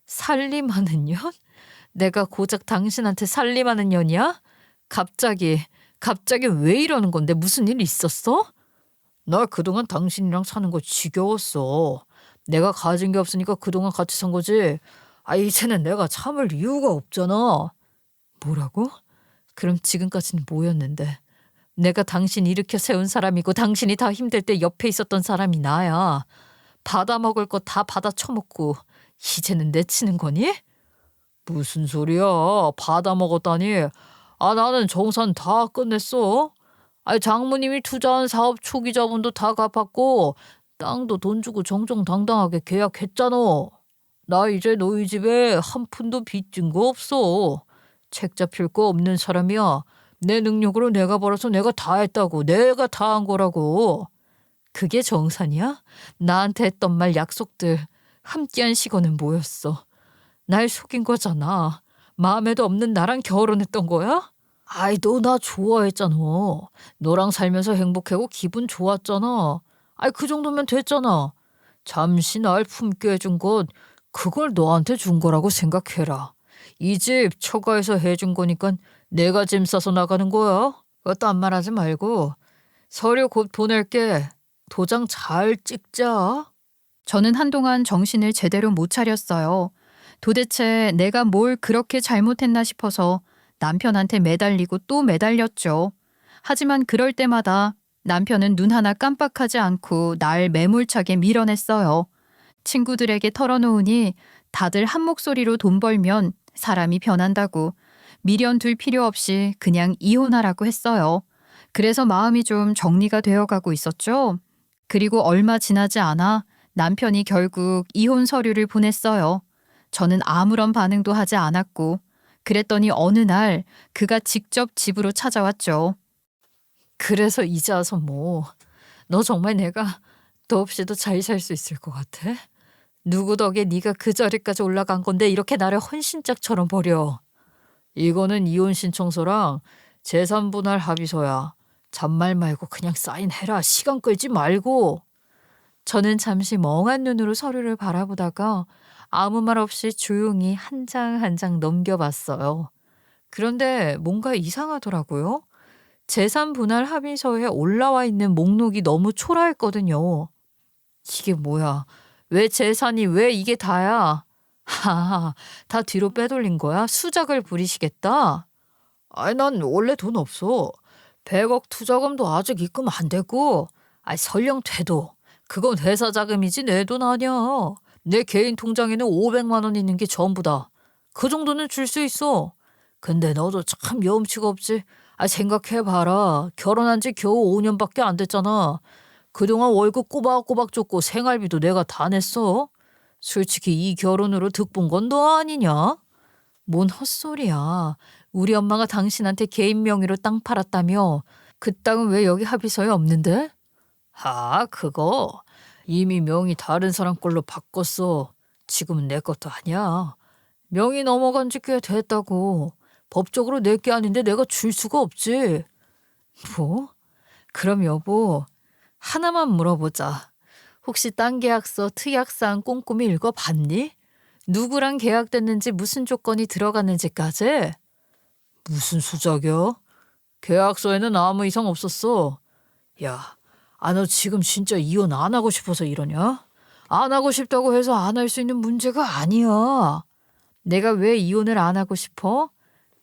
살림하는 년? 내가 고작 당신한테 살림하는 년이야? 갑자기 왜 이러는 건데? 무슨 일 있었어? 나 그동안 당신이랑 사는 거 지겨웠어. 내가 가진 게 없으니까 그동안 같이 산 거지. 이제는 내가 참을 이유가 없잖아. 뭐라고? 그럼 지금까지는 뭐였는데? 내가 당신 일으켜 세운 사람이고 당신이 다 힘들 때 옆에 있었던 사람이 나야. 받아먹을 거 다 받아 처먹고 이제는 내치는 거니? 무슨 소리야? 받아먹었다니. 나는 정산 다 끝냈어. 장모님이 투자한 사업 초기 자본도 다 갚았고 땅도 돈 주고 정정당당하게 계약했잖아. 나 이제 너희 집에 한 푼도 빚진 거 없어. 책 잡힐 거 없는 사람이야. 내 능력으로 내가 벌어서 내가 다 했다고. 내가 다 한 거라고. 그게 정산이야? 나한테 했던 말 약속들 함께한 시간은 뭐였어? 날 속인 거잖아. 마음에도 없는 나랑 결혼했던 거야? 너 나 좋아했잖아. 너랑 살면서 행복하고 기분 좋았잖아. 그 정도면 됐잖아. 잠시 날 품게 해준 것, 그걸 너한테 준 거라고 생각해라. 이 집 처가에서 해준 거니까 내가 짐 싸서 나가는 거야. 딴 말하지 말고 서류 곧 보낼게. 도장 잘 찍자. 저는 한동안 정신을 제대로 못 차렸어요. 도대체 내가 뭘 그렇게 잘못했나 싶어서 남편한테 매달리고 또 매달렸죠. 하지만 그럴 때마다 남편은 눈 하나 깜빡하지 않고 날 매몰차게 밀어냈어요. 친구들에게 털어놓으니 다들 한 목소리로 돈 벌면 사람이 변한다고 미련 둘 필요 없이 그냥 이혼하라고 했어요. 그래서 마음이 좀 정리가 되어가고 있었죠. 그리고 얼마 지나지 않아 남편이 결국 이혼 서류를 보냈어요. 저는 아무런 반응도 하지 않았고 그랬더니 어느 날 그가 직접 집으로 찾아왔죠. 그래서 이제 와서 뭐. 너 정말 내가 너 없이도 잘 살 수 있을 것 같아? 누구 덕에 네가 그 자리까지 올라간 건데 이렇게 나를 헌신짝처럼 버려. 이거는 이혼 신청서랑 재산 분할 합의서야. 잔말 말고 그냥 사인해라. 시간 끌지 말고. 저는 잠시 멍한 눈으로 서류를 바라보다가 아무 말 없이 조용히 한 장 한 장 넘겨봤어요. 그런데 뭔가 이상하더라고요. 재산 분할 합의서에 올라와 있는 목록이 너무 초라했거든요. 이게 뭐야? 왜 재산이 왜 이게 다야? 다 뒤로 빼돌린 거야? 수작을 부리시겠다? 난 원래 돈 없어. 100억 투자금도 아직 입금 안 되고. 설령 돼도 그건 회사 자금이지 내 돈 아니야. 내 개인 통장에는 500만 원 있는 게 전부다. 그 정도는 줄 수 있어. 근데 너도 참 염치가 없지. 생각해봐라. 결혼한 지 겨우 5년밖에 안 됐잖아. 그동안 월급 꼬박꼬박 줬고 생활비도 내가 다 냈어. 솔직히 이 결혼으로 득본 건 너 아니냐? 뭔 헛소리야. 우리 엄마가 당신한테 개인 명의로 땅 팔았다며. 그 땅은 왜 여기 합의서에 없는데? 그거 이미 명의 다른 사람 걸로 바꿨어. 지금은 내 것도 아니야. 명의 넘어간 지 꽤 됐다고. 법적으로 내 게 아닌데 내가 줄 수가 없지. 뭐? 그럼 여보, 하나만 물어보자. 혹시 땅 계약서 특약사항 꼼꼼히 읽어봤니? 누구랑 계약됐는지 무슨 조건이 들어갔는지까지? 무슨 수작이야? 계약서에는 아무 이상 없었어. 야, 너 지금 진짜 이혼 안 하고 싶어서 이러냐? 안 하고 싶다고 해서 안 할 수 있는 문제가 아니야. 내가 왜 이혼을 안 하고 싶어?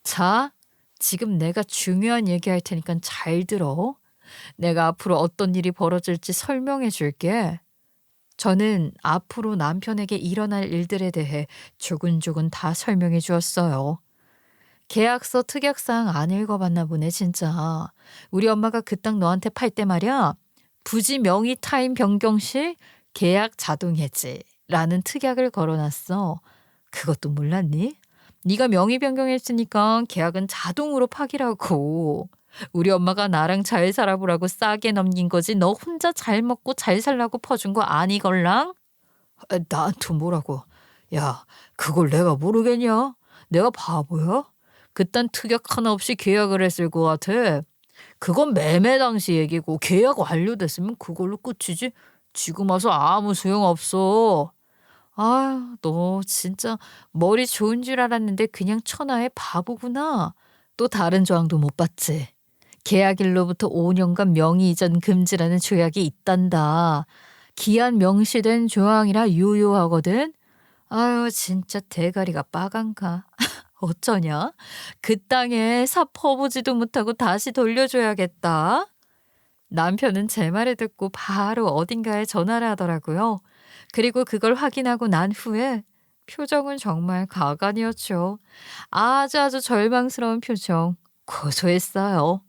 자, 지금 내가 중요한 얘기할 테니까 잘 들어. 내가 앞으로 어떤 일이 벌어질지 설명해 줄게. 저는 앞으로 남편에게 일어날 일들에 대해 조근조근 다 설명해 주었어요. 계약서 특약사항 안 읽어봤나 보네 진짜. 우리 엄마가 그 땅 너한테 팔 때 말이야. 부지 명의 타임 변경 시 계약 자동 해지라는 특약을 걸어놨어. 그것도 몰랐니? 네가 명의 변경했으니까 계약은 자동으로 파기라고. 우리 엄마가 나랑 잘 살아보라고 싸게 넘긴 거지 너 혼자 잘 먹고 잘 살라고 퍼준 거 아니걸랑? 나한테 뭐라고? 야, 그걸 내가 모르겠냐? 내가 바보야? 그딴 특약 하나 없이 계약을 했을 것 같아. 그건 매매 당시 얘기고 계약 완료됐으면 그걸로 끝이지. 지금 와서 아무 소용없어. 아, 너 진짜 머리 좋은 줄 알았는데 그냥 천하의 바보구나. 또 다른 조항도 못 봤지. 계약일로부터 5년간 명의 이전 금지라는 조약이 있단다. 기한 명시된 조항이라 유효하거든. 아유, 진짜 대가리가 빠간가. 어쩌냐? 그 땅에 사 퍼보지도 못하고 다시 돌려줘야겠다. 남편은 제 말을 듣고 바로 어딘가에 전화를 하더라고요. 그리고 그걸 확인하고 난 후에 표정은 정말 가관이었죠. 아주 절망스러운 표정. 고소했어요.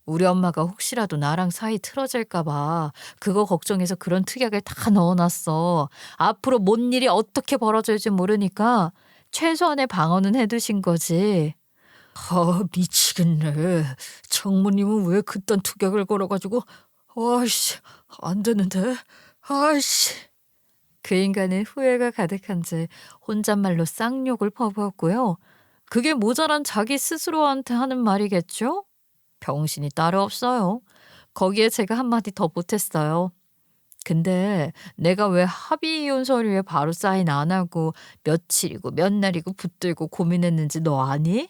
우리 엄마가 혹시라도 나랑 사이 틀어질까 봐 그거 걱정해서 그런 특약을 다 넣어놨어. 앞으로 뭔 일이 어떻게 벌어질지 모르니까 최소한의 방어는 해두신 거지. 아, 미치겠네. 장모님은 왜 그딴 특약을 걸어가지고 아이씨 안 되는데. 아이씨. 그 인간은 후회가 가득한 채 혼잣말로 쌍욕을 퍼부었고요. 그게 모자란 자기 스스로한테 하는 말이겠죠? 병신이 따로 없어요. 거기에 제가 한마디 더 보탰어요. 근데 내가 왜 합의 이혼 서류에 바로 사인 안 하고 며칠이고 몇 날이고 붙들고 고민했는지 너 아니?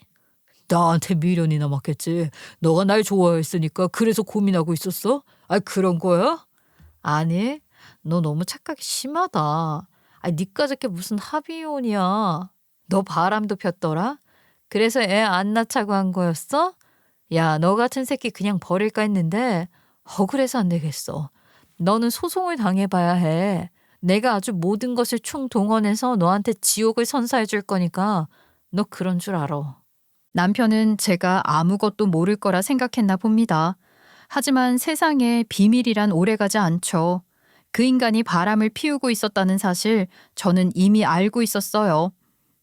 나한테 미련이 남았겠지. 너가 날 좋아했으니까 그래서 고민하고 있었어? 아, 그런 거야? 아니, 너 너무 착각이 심하다. 아, 니까짓 게 무슨 합의 이혼이야. 너 바람도 폈더라? 그래서 애 안 낳자고 한 거였어? 야, 너 같은 새끼 그냥 버릴까 했는데 억울해서 안 되겠어. 너는 소송을 당해봐야 해. 내가 아주 모든 것을 총동원해서 너한테 지옥을 선사해 줄 거니까 너 그런 줄 알아. 남편은 제가 아무것도 모를 거라 생각했나 봅니다. 하지만 세상에 비밀이란 오래가지 않죠. 그 인간이 바람을 피우고 있었다는 사실 저는 이미 알고 있었어요.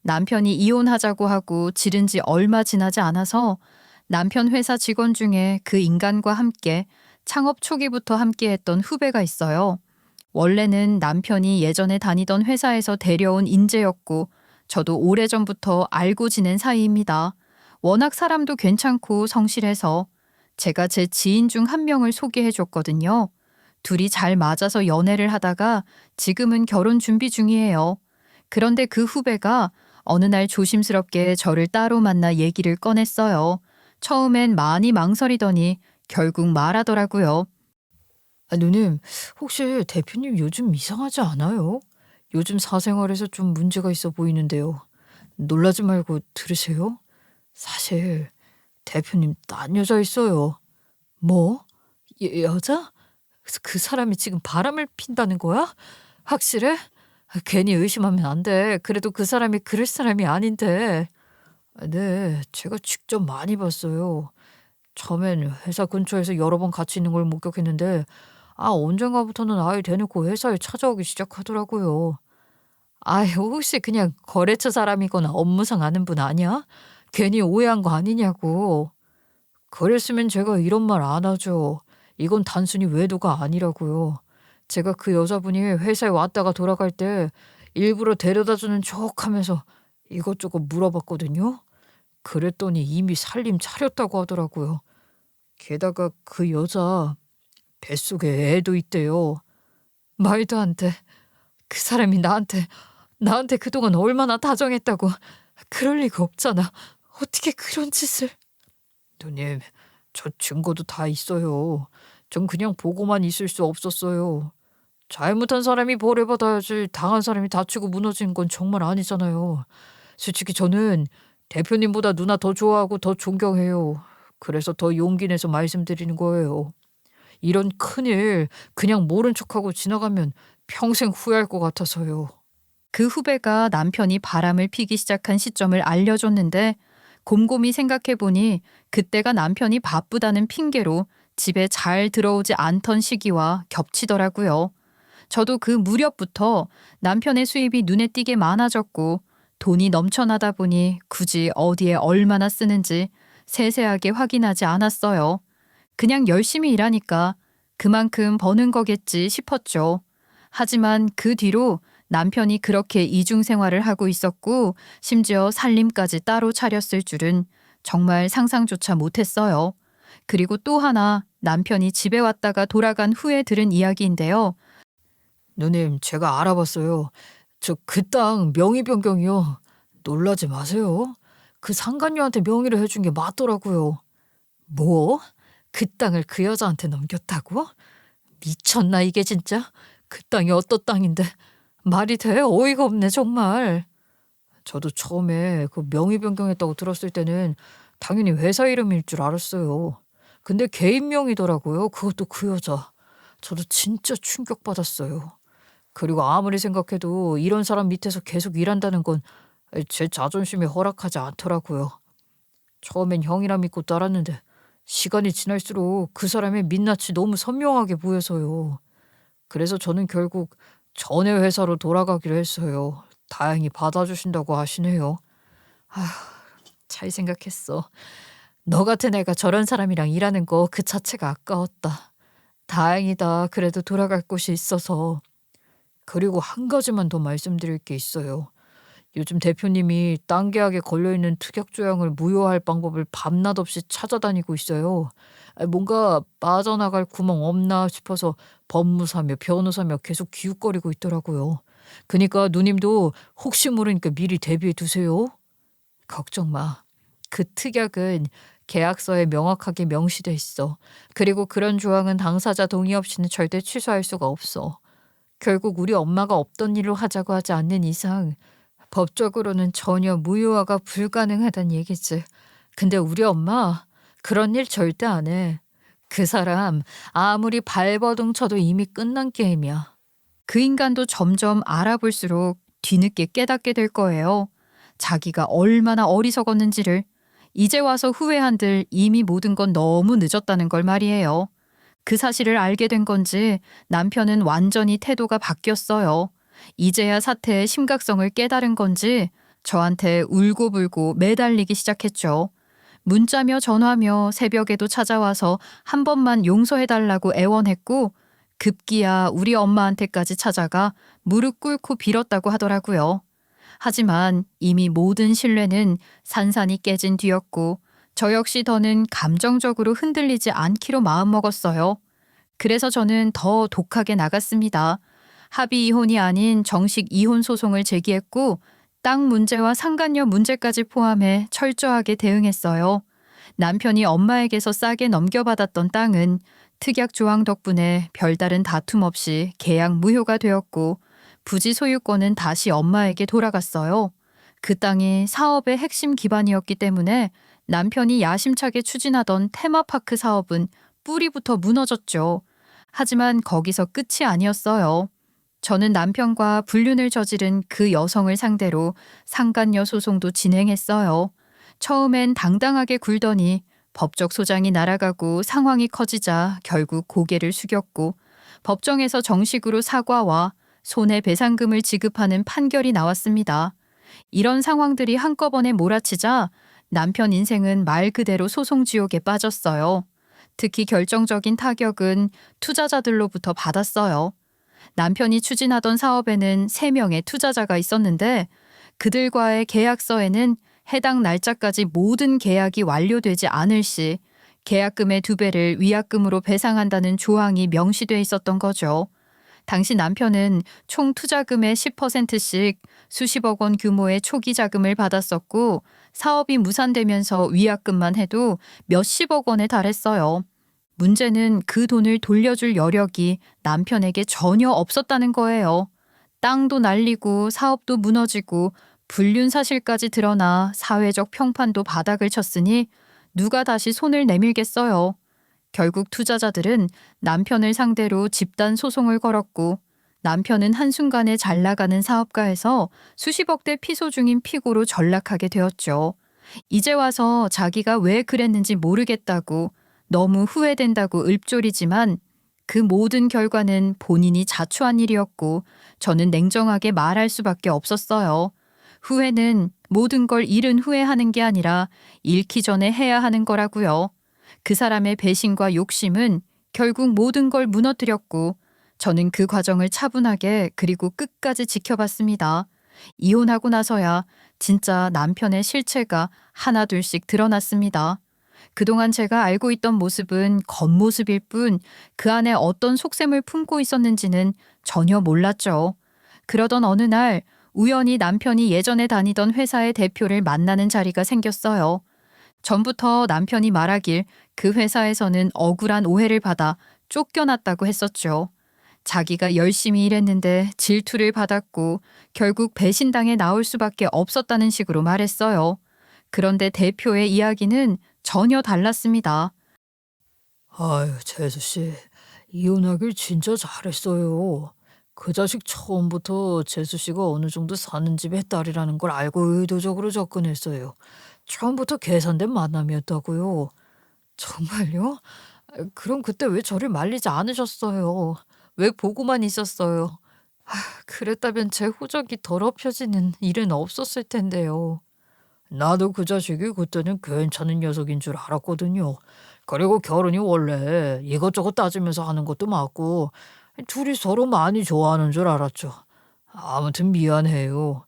남편이 이혼하자고 하고 지른 지 얼마 지나지 않아서 남편 회사 직원 중에 그 인간과 함께 창업 초기부터 함께했던 후배가 있어요. 원래는 남편이 예전에 다니던 회사에서 데려온 인재였고 저도 오래전부터 알고 지낸 사이입니다. 워낙 사람도 괜찮고 성실해서 제가 제 지인 중 한 명을 소개해 줬거든요. 둘이 잘 맞아서 연애를 하다가 지금은 결혼 준비 중이에요. 그런데 그 후배가 어느 날 조심스럽게 저를 따로 만나 얘기를 꺼냈어요. 처음엔 많이 망설이더니 결국 말하더라고요. 아, 누님, 혹시 대표님 요즘 이상하지 않아요? 요즘 사생활에서 좀 문제가 있어 보이는데요. 놀라지 말고 들으세요. 사실 대표님 딴 여자 있어요. 뭐? 여자? 그 사람이 지금 바람을 핀다는 거야? 확실해? 괜히 의심하면 안 돼. 그래도 그 사람이 그럴 사람이 아닌데. 네, 제가 직접 많이 봤어요. 처음엔 회사 근처에서 여러 번 같이 있는 걸 목격했는데 언젠가부터는 아예 대놓고 회사에 찾아오기 시작하더라고요. 혹시 그냥 거래처 사람이거나 업무상 아는 분 아니야? 괜히 오해한 거 아니냐고. 그랬으면 제가 이런 말 안 하죠. 이건 단순히 외도가 아니라고요. 제가 그 여자분이 회사에 왔다가 돌아갈 때 일부러 데려다주는 척하면서 이것저것 물어봤거든요. 그랬더니 이미 살림 차렸다고 하더라고요. 게다가 그 여자 뱃속에 애도 있대요. 말도 안 돼. 그 사람이 나한테 그동안 얼마나 다정했다고. 그럴 리가 없잖아. 어떻게 그런 짓을. 누님, 저 증거도 다 있어요. 전 그냥 보고만 있을 수 없었어요. 잘못한 사람이 벌해받아야지 당한 사람이 다치고 무너진 건 정말 아니잖아요. 솔직히 저는 대표님보다 누나 더 좋아하고 더 존경해요. 그래서 더 용기 내서 말씀드리는 거예요. 이런 큰일 그냥 모른 척하고 지나가면 평생 후회할 것 같아서요. 그 후배가 남편이 바람을 피기 시작한 시점을 알려줬는데 곰곰이 생각해보니 그때가 남편이 바쁘다는 핑계로 집에 잘 들어오지 않던 시기와 겹치더라고요. 저도 그 무렵부터 남편의 수입이 눈에 띄게 많아졌고 돈이 넘쳐나다 보니 굳이 어디에 얼마나 쓰는지 세세하게 확인하지 않았어요. 그냥 열심히 일하니까 그만큼 버는 거겠지 싶었죠. 하지만 그 뒤로 남편이 그렇게 이중 생활을 하고 있었고 심지어 살림까지 따로 차렸을 줄은 정말 상상조차 못했어요. 그리고 또 하나 남편이 집에 왔다가 돌아간 후에 들은 이야기인데요. 누님, 제가 알아봤어요. 저 그 땅 명의 변경이요. 놀라지 마세요. 그 상간녀한테 명의를 해준 게 맞더라고요. 뭐? 그 땅을 그 여자한테 넘겼다고? 미쳤나 이게 진짜? 그 땅이 어떤 땅인데 말이 돼? 어이가 없네 정말. 저도 처음에 그 명의 변경했다고 들었을 때는 당연히 회사 이름일 줄 알았어요. 근데 개인 명의더라고요. 그것도 그 여자. 저도 진짜 충격받았어요. 그리고 아무리 생각해도 이런 사람 밑에서 계속 일한다는 건 제 자존심이 허락하지 않더라고요. 처음엔 형이라 믿고 따랐는데 시간이 지날수록 그 사람의 민낯이 너무 선명하게 보여서요. 그래서 저는 결국 전에 회사로 돌아가기로 했어요. 다행히 받아주신다고 하시네요. 아휴, 잘 생각했어. 너 같은 애가 저런 사람이랑 일하는 거 그 자체가 아까웠다. 다행이다. 그래도 돌아갈 곳이 있어서. 그리고 한 가지만 더 말씀드릴 게 있어요. 요즘 대표님이 땅 계약에 걸려있는 특약 조항을 무효할 방법을 밤낮 없이 찾아다니고 있어요. 뭔가 빠져나갈 구멍 없나 싶어서 법무사며 변호사며 계속 기웃거리고 있더라고요. 그러니까 누님도 혹시 모르니까 미리 대비해 두세요. 걱정 마. 그 특약은 계약서에 명확하게 명시돼 있어. 그리고 그런 조항은 당사자 동의 없이는 절대 취소할 수가 없어. 결국 우리 엄마가 없던 일로 하자고 하지 않는 이상 법적으로는 전혀 무효화가 불가능하단 얘기지. 근데 우리 엄마 그런 일 절대 안 해. 그 사람 아무리 발버둥 쳐도 이미 끝난 게임이야. 그 인간도 점점 알아볼수록 뒤늦게 깨닫게 될 거예요. 자기가 얼마나 어리석었는지를. 이제 와서 후회한들 이미 모든 건 너무 늦었다는 걸 말이에요. 그 사실을 알게 된 건지 남편은 완전히 태도가 바뀌었어요. 이제야 사태의 심각성을 깨달은 건지 저한테 울고불고 매달리기 시작했죠. 문자며 전화며 새벽에도 찾아와서 한 번만 용서해달라고 애원했고 급기야 우리 엄마한테까지 찾아가 무릎 꿇고 빌었다고 하더라고요. 하지만 이미 모든 신뢰는 산산이 깨진 뒤였고 저 역시 더는 감정적으로 흔들리지 않기로 마음먹었어요. 그래서 저는 더 독하게 나갔습니다. 합의 이혼이 아닌 정식 이혼 소송을 제기했고 땅 문제와 상간녀 문제까지 포함해 철저하게 대응했어요. 남편이 엄마에게서 싸게 넘겨받았던 땅은 특약 조항 덕분에 별다른 다툼 없이 계약 무효가 되었고 부지 소유권은 다시 엄마에게 돌아갔어요. 그 땅이 사업의 핵심 기반이었기 때문에 남편이 야심차게 추진하던 테마파크 사업은 뿌리부터 무너졌죠. 하지만 거기서 끝이 아니었어요. 저는 남편과 불륜을 저지른 그 여성을 상대로 상간녀 소송도 진행했어요. 처음엔 당당하게 굴더니 법적 소장이 날아가고 상황이 커지자 결국 고개를 숙였고 법정에서 정식으로 사과와 손해배상금을 지급하는 판결이 나왔습니다. 이런 상황들이 한꺼번에 몰아치자 남편 인생은 말 그대로 소송 지옥에 빠졌어요. 특히 결정적인 타격은 투자자들로부터 받았어요. 남편이 추진하던 사업에는 3명의 투자자가 있었는데 그들과의 계약서에는 해당 날짜까지 모든 계약이 완료되지 않을 시 계약금의 2배를 위약금으로 배상한다는 조항이 명시돼 있었던 거죠. 당시 남편은 총 투자금의 10%씩 수십억 원 규모의 초기 자금을 받았었고 사업이 무산되면서 위약금만 해도 몇십억 원에 달했어요. 문제는 그 돈을 돌려줄 여력이 남편에게 전혀 없었다는 거예요. 땅도 날리고 사업도 무너지고 불륜 사실까지 드러나 사회적 평판도 바닥을 쳤으니 누가 다시 손을 내밀겠어요. 결국 투자자들은 남편을 상대로 집단 소송을 걸었고 남편은 한순간에 잘 나가는 사업가에서 수십억대 피소 중인 피고로 전락하게 되었죠. 이제 와서 자기가 왜 그랬는지 모르겠다고 너무 후회된다고 읊조리지만 그 모든 결과는 본인이 자초한 일이었고 저는 냉정하게 말할 수밖에 없었어요. 후회는 모든 걸 잃은 후에 하는 게 아니라 잃기 전에 해야 하는 거라고요. 그 사람의 배신과 욕심은 결국 모든 걸 무너뜨렸고 저는 그 과정을 차분하게 그리고 끝까지 지켜봤습니다. 이혼하고 나서야 진짜 남편의 실체가 하나둘씩 드러났습니다. 그동안 제가 알고 있던 모습은 겉모습일 뿐 그 안에 어떤 속셈을 품고 있었는지는 전혀 몰랐죠. 그러던 어느 날 우연히 남편이 예전에 다니던 회사의 대표를 만나는 자리가 생겼어요. 전부터 남편이 말하길 그 회사에서는 억울한 오해를 받아 쫓겨났다고 했었죠. 자기가 열심히 일했는데 질투를 받았고 결국 배신당해 나올 수밖에 없었다는 식으로 말했어요. 그런데 대표의 이야기는 전혀 달랐습니다. 아유, 재수 씨, 이혼하길 진짜 잘했어요. 그 자식 처음부터 재수 씨가 어느 정도 사는 집의 딸이라는 걸 알고 의도적으로 접근했어요. 처음부터 계산된 만남이었다고요. 정말요? 그럼 그때 왜 저를 말리지 않으셨어요? 왜 보고만 있었어요? 그랬다면 제 호적이 더럽혀지는 일은 없었을 텐데요. 나도 그 자식이 그때는 괜찮은 녀석인 줄 알았거든요. 그리고 결혼이 원래 이것저것 따지면서 하는 것도 맞고 둘이 서로 많이 좋아하는 줄 알았죠. 아무튼 미안해요.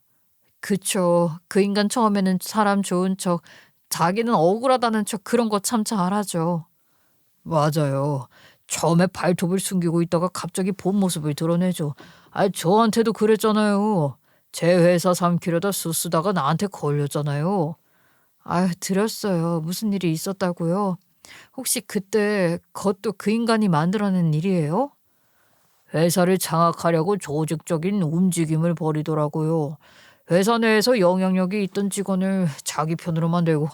그쵸. 그 인간 처음에는 사람 좋은 척, 자기는 억울하다는 척 그런 거 참 잘하죠. 맞아요. 처음에 발톱을 숨기고 있다가 갑자기 본 모습을 드러내죠. 저한테도 그랬잖아요. 제 회사 삼키려다 수쓰다가 나한테 걸렸잖아요. 들었어요. 무슨 일이 있었다고요? 혹시 그때 그것도 그 인간이 만들어낸 일이에요? 회사를 장악하려고 조직적인 움직임을 벌이더라고요. 회사 내에서 영향력이 있던 직원을 자기 편으로 만들고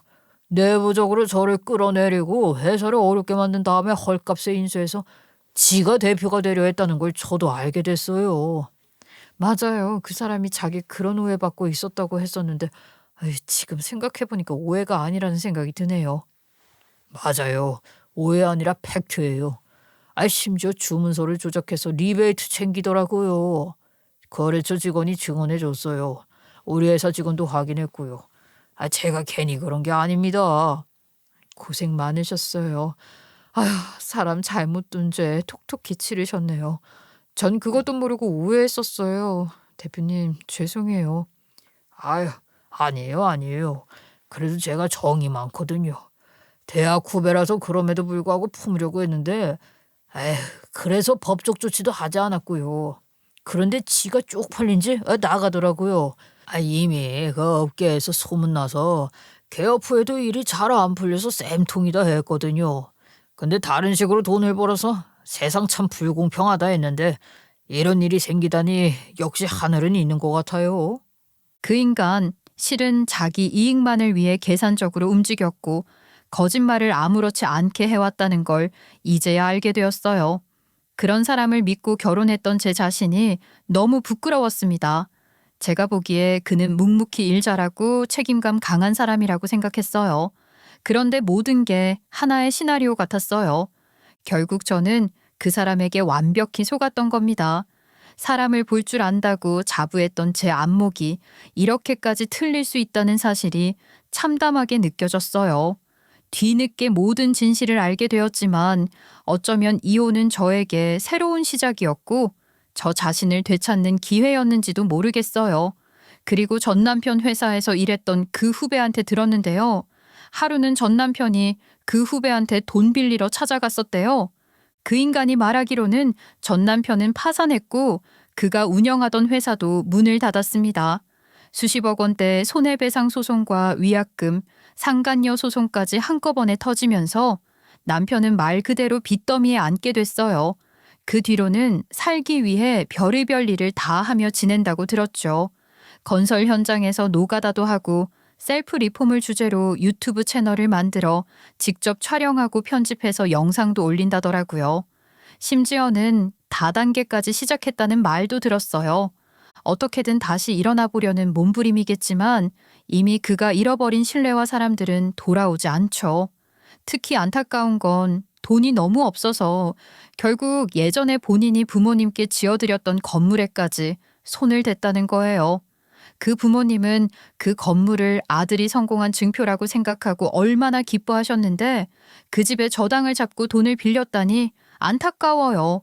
내부적으로 저를 끌어내리고 회사를 어렵게 만든 다음에 헐값에 인수해서 지가 대표가 되려 했다는 걸 저도 알게 됐어요. 맞아요. 그 사람이 자기 그런 오해받고 있었다고 했었는데 지금 생각해보니까 오해가 아니라는 생각이 드네요. 맞아요. 오해 아니라 팩트예요. 심지어 주문서를 조작해서 리베이트 챙기더라고요. 거래처 직원이 증언해줬어요. 우리 회사 직원도 확인했고요. 제가 괜히 그런 게 아닙니다. 고생 많으셨어요. 아휴, 사람 잘못 둔 죄 톡톡히 치르셨네요. 전 그것도 모르고 오해했었어요. 대표님, 죄송해요. 아휴, 아니에요. 그래도 제가 정이 많거든요. 대학 후배라서 그럼에도 불구하고 품으려고 했는데, 에휴, 그래서 법적 조치도 하지 않았고요. 그런데 지가 쪽팔린 지 나가더라고요. 이미 그 업계에서 소문나서 개업 후에도 일이 잘 안 풀려서 쌤통이다 했거든요. 근데 다른 식으로 돈을 벌어서 세상 참 불공평하다 했는데 이런 일이 생기다니 역시 하늘은 있는 것 같아요. 그 인간 실은 자기 이익만을 위해 계산적으로 움직였고 거짓말을 아무렇지 않게 해왔다는 걸 이제야 알게 되었어요. 그런 사람을 믿고 결혼했던 제 자신이 너무 부끄러웠습니다. 제가 보기에 그는 묵묵히 일 잘하고 책임감 강한 사람이라고 생각했어요. 그런데 모든 게 하나의 시나리오 같았어요. 결국 저는 그 사람에게 완벽히 속았던 겁니다. 사람을 볼 줄 안다고 자부했던 제 안목이 이렇게까지 틀릴 수 있다는 사실이 참담하게 느껴졌어요. 뒤늦게 모든 진실을 알게 되었지만 어쩌면 이혼은 저에게 새로운 시작이었고 저 자신을 되찾는 기회였는지도 모르겠어요. 그리고 전 남편 회사에서 일했던 그 후배한테 들었는데요. 하루는 전 남편이 그 후배한테 돈 빌리러 찾아갔었대요. 그 인간이 말하기로는 전 남편은 파산했고 그가 운영하던 회사도 문을 닫았습니다. 수십억 원대 손해배상 소송과 위약금, 상간녀 소송까지 한꺼번에 터지면서 남편은 말 그대로 빚더미에 앉게 됐어요. 그 뒤로는 살기 위해 별의별 일을 다 하며 지낸다고 들었죠. 건설 현장에서 노가다도 하고 셀프 리폼을 주제로 유튜브 채널을 만들어 직접 촬영하고 편집해서 영상도 올린다더라고요. 심지어는 다단계까지 시작했다는 말도 들었어요. 어떻게든 다시 일어나 보려는 몸부림이겠지만 이미 그가 잃어버린 신뢰와 사람들은 돌아오지 않죠. 특히 안타까운 건 돈이 너무 없어서 결국 예전에 본인이 부모님께 지어드렸던 건물에까지 손을 댔다는 거예요. 그 부모님은 그 건물을 아들이 성공한 증표라고 생각하고 얼마나 기뻐하셨는데 그 집에 저당을 잡고 돈을 빌렸다니 안타까워요.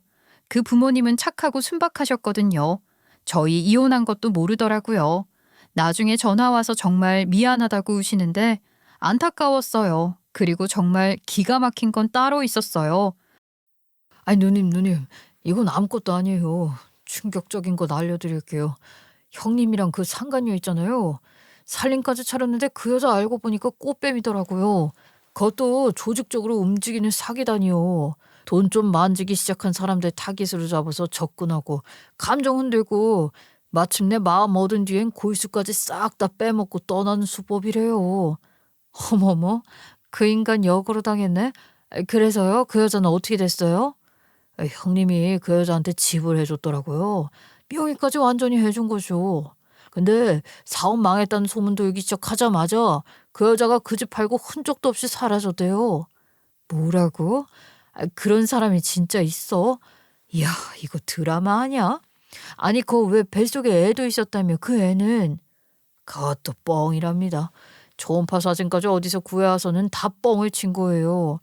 그 부모님은 착하고 순박하셨거든요. 저희 이혼한 것도 모르더라고요. 나중에 전화 와서 정말 미안하다고 우시는데 안타까웠어요. 그리고 정말 기가 막힌 건 따로 있었어요. 아니, 누님, 이건 아무것도 아니에요. 충격적인 거 알려드릴게요. 형님이랑 그 상간녀 있잖아요. 살림까지 차렸는데 그 여자 알고 보니까 꽃뱀이더라고요. 그것도 조직적으로 움직이는 사기단이요. 돈 좀 만지기 시작한 사람들 타깃으로 잡아서 접근하고 감정 흔들고 마침내 마음 얻은 뒤엔 골수까지 싹 다 빼먹고 떠나는 수법이래요. 어머머, 그 인간 역으로 당했네. 그래서요? 그 여자는 어떻게 됐어요? 형님이 그 여자한테 집을 해줬더라고요. 명의까지 완전히 해준 거죠. 근데 사업 망했다는 소문 돌기 시작하자마자 그 여자가 그 집 팔고 흔적도 없이 사라졌대요. 뭐라고? 그런 사람이 진짜 있어? 이야, 이거 드라마 아니야? 아니, 그 왜 뱃속에 애도 있었다며 그 애는? 그것도 뻥이랍니다. 초음파 사진까지 어디서 구해와서는 다 뻥을 친 거예요.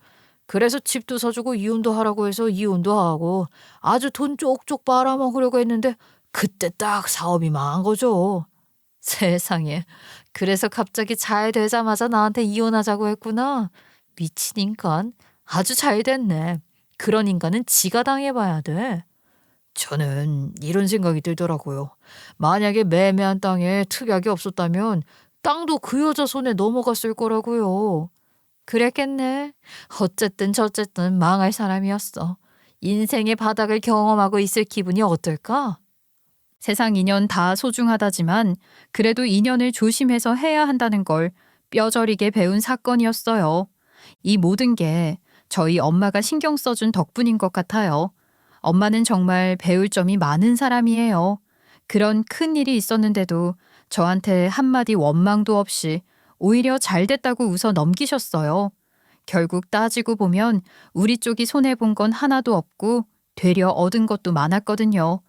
그래서 집도 사주고 이혼도 하라고 해서 이혼도 하고 아주 돈 쪽쪽 빨아먹으려고 했는데 그때 딱 사업이 망한 거죠. 세상에. 그래서 갑자기 잘 되자마자 나한테 이혼하자고 했구나. 미친 인간. 아주 잘 됐네. 그런 인간은 지가 당해봐야 돼. 저는 이런 생각이 들더라고요. 만약에 매매한 땅에 특약이 없었다면 땅도 그 여자 손에 넘어갔을 거라고요. 그랬겠네. 어쨌든 저쨌든 망할 사람이었어. 인생의 바닥을 경험하고 있을 기분이 어떨까? 세상 인연 다 소중하다지만 그래도 인연을 조심해서 해야 한다는 걸 뼈저리게 배운 사건이었어요. 이 모든 게 저희 엄마가 신경 써준 덕분인 것 같아요. 엄마는 정말 배울 점이 많은 사람이에요. 그런 큰 일이 있었는데도 저한테 한마디 원망도 없이 오히려 잘 됐다고 웃어 넘기셨어요. 결국 따지고 보면 우리 쪽이 손해본 건 하나도 없고 되려 얻은 것도 많았거든요.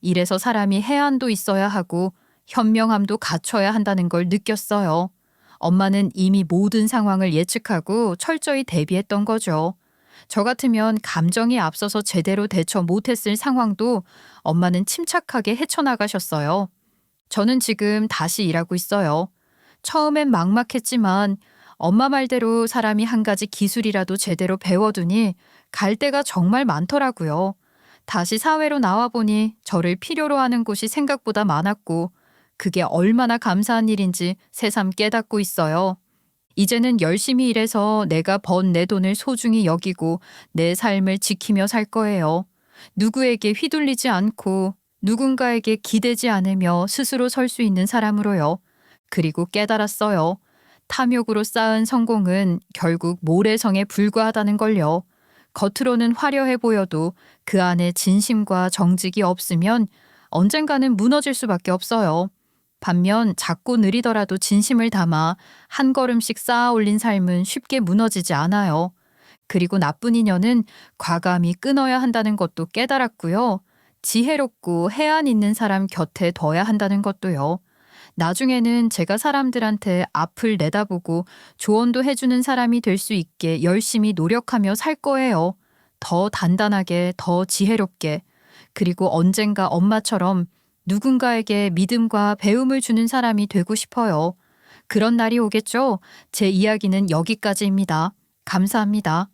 이래서 사람이 해안도 있어야 하고 현명함도 갖춰야 한다는 걸 느꼈어요. 엄마는 이미 모든 상황을 예측하고 철저히 대비했던 거죠. 저 같으면 감정이 앞서서 제대로 대처 못했을 상황도 엄마는 침착하게 헤쳐나가셨어요. 저는 지금 다시 일하고 있어요. 처음엔 막막했지만 엄마 말대로 사람이 한 가지 기술이라도 제대로 배워두니 갈 데가 정말 많더라고요. 다시 사회로 나와보니 저를 필요로 하는 곳이 생각보다 많았고 그게 얼마나 감사한 일인지 새삼 깨닫고 있어요. 이제는 열심히 일해서 내가 번 내 돈을 소중히 여기고 내 삶을 지키며 살 거예요. 누구에게 휘둘리지 않고 누군가에게 기대지 않으며 스스로 설 수 있는 사람으로요. 그리고 깨달았어요. 탐욕으로 쌓은 성공은 결국 모래성에 불과하다는 걸요. 겉으로는 화려해 보여도 그 안에 진심과 정직이 없으면 언젠가는 무너질 수밖에 없어요. 반면 작고 느리더라도 진심을 담아 한 걸음씩 쌓아 올린 삶은 쉽게 무너지지 않아요. 그리고 나쁜 인연은 과감히 끊어야 한다는 것도 깨달았고요. 지혜롭고 해안 있는 사람 곁에 둬야 한다는 것도요. 나중에는 제가 사람들한테 앞을 내다보고 조언도 해주는 사람이 될 수 있게 열심히 노력하며 살 거예요. 더 단단하게, 더 지혜롭게. 그리고 언젠가 엄마처럼 누군가에게 믿음과 배움을 주는 사람이 되고 싶어요. 그런 날이 오겠죠? 제 이야기는 여기까지입니다. 감사합니다.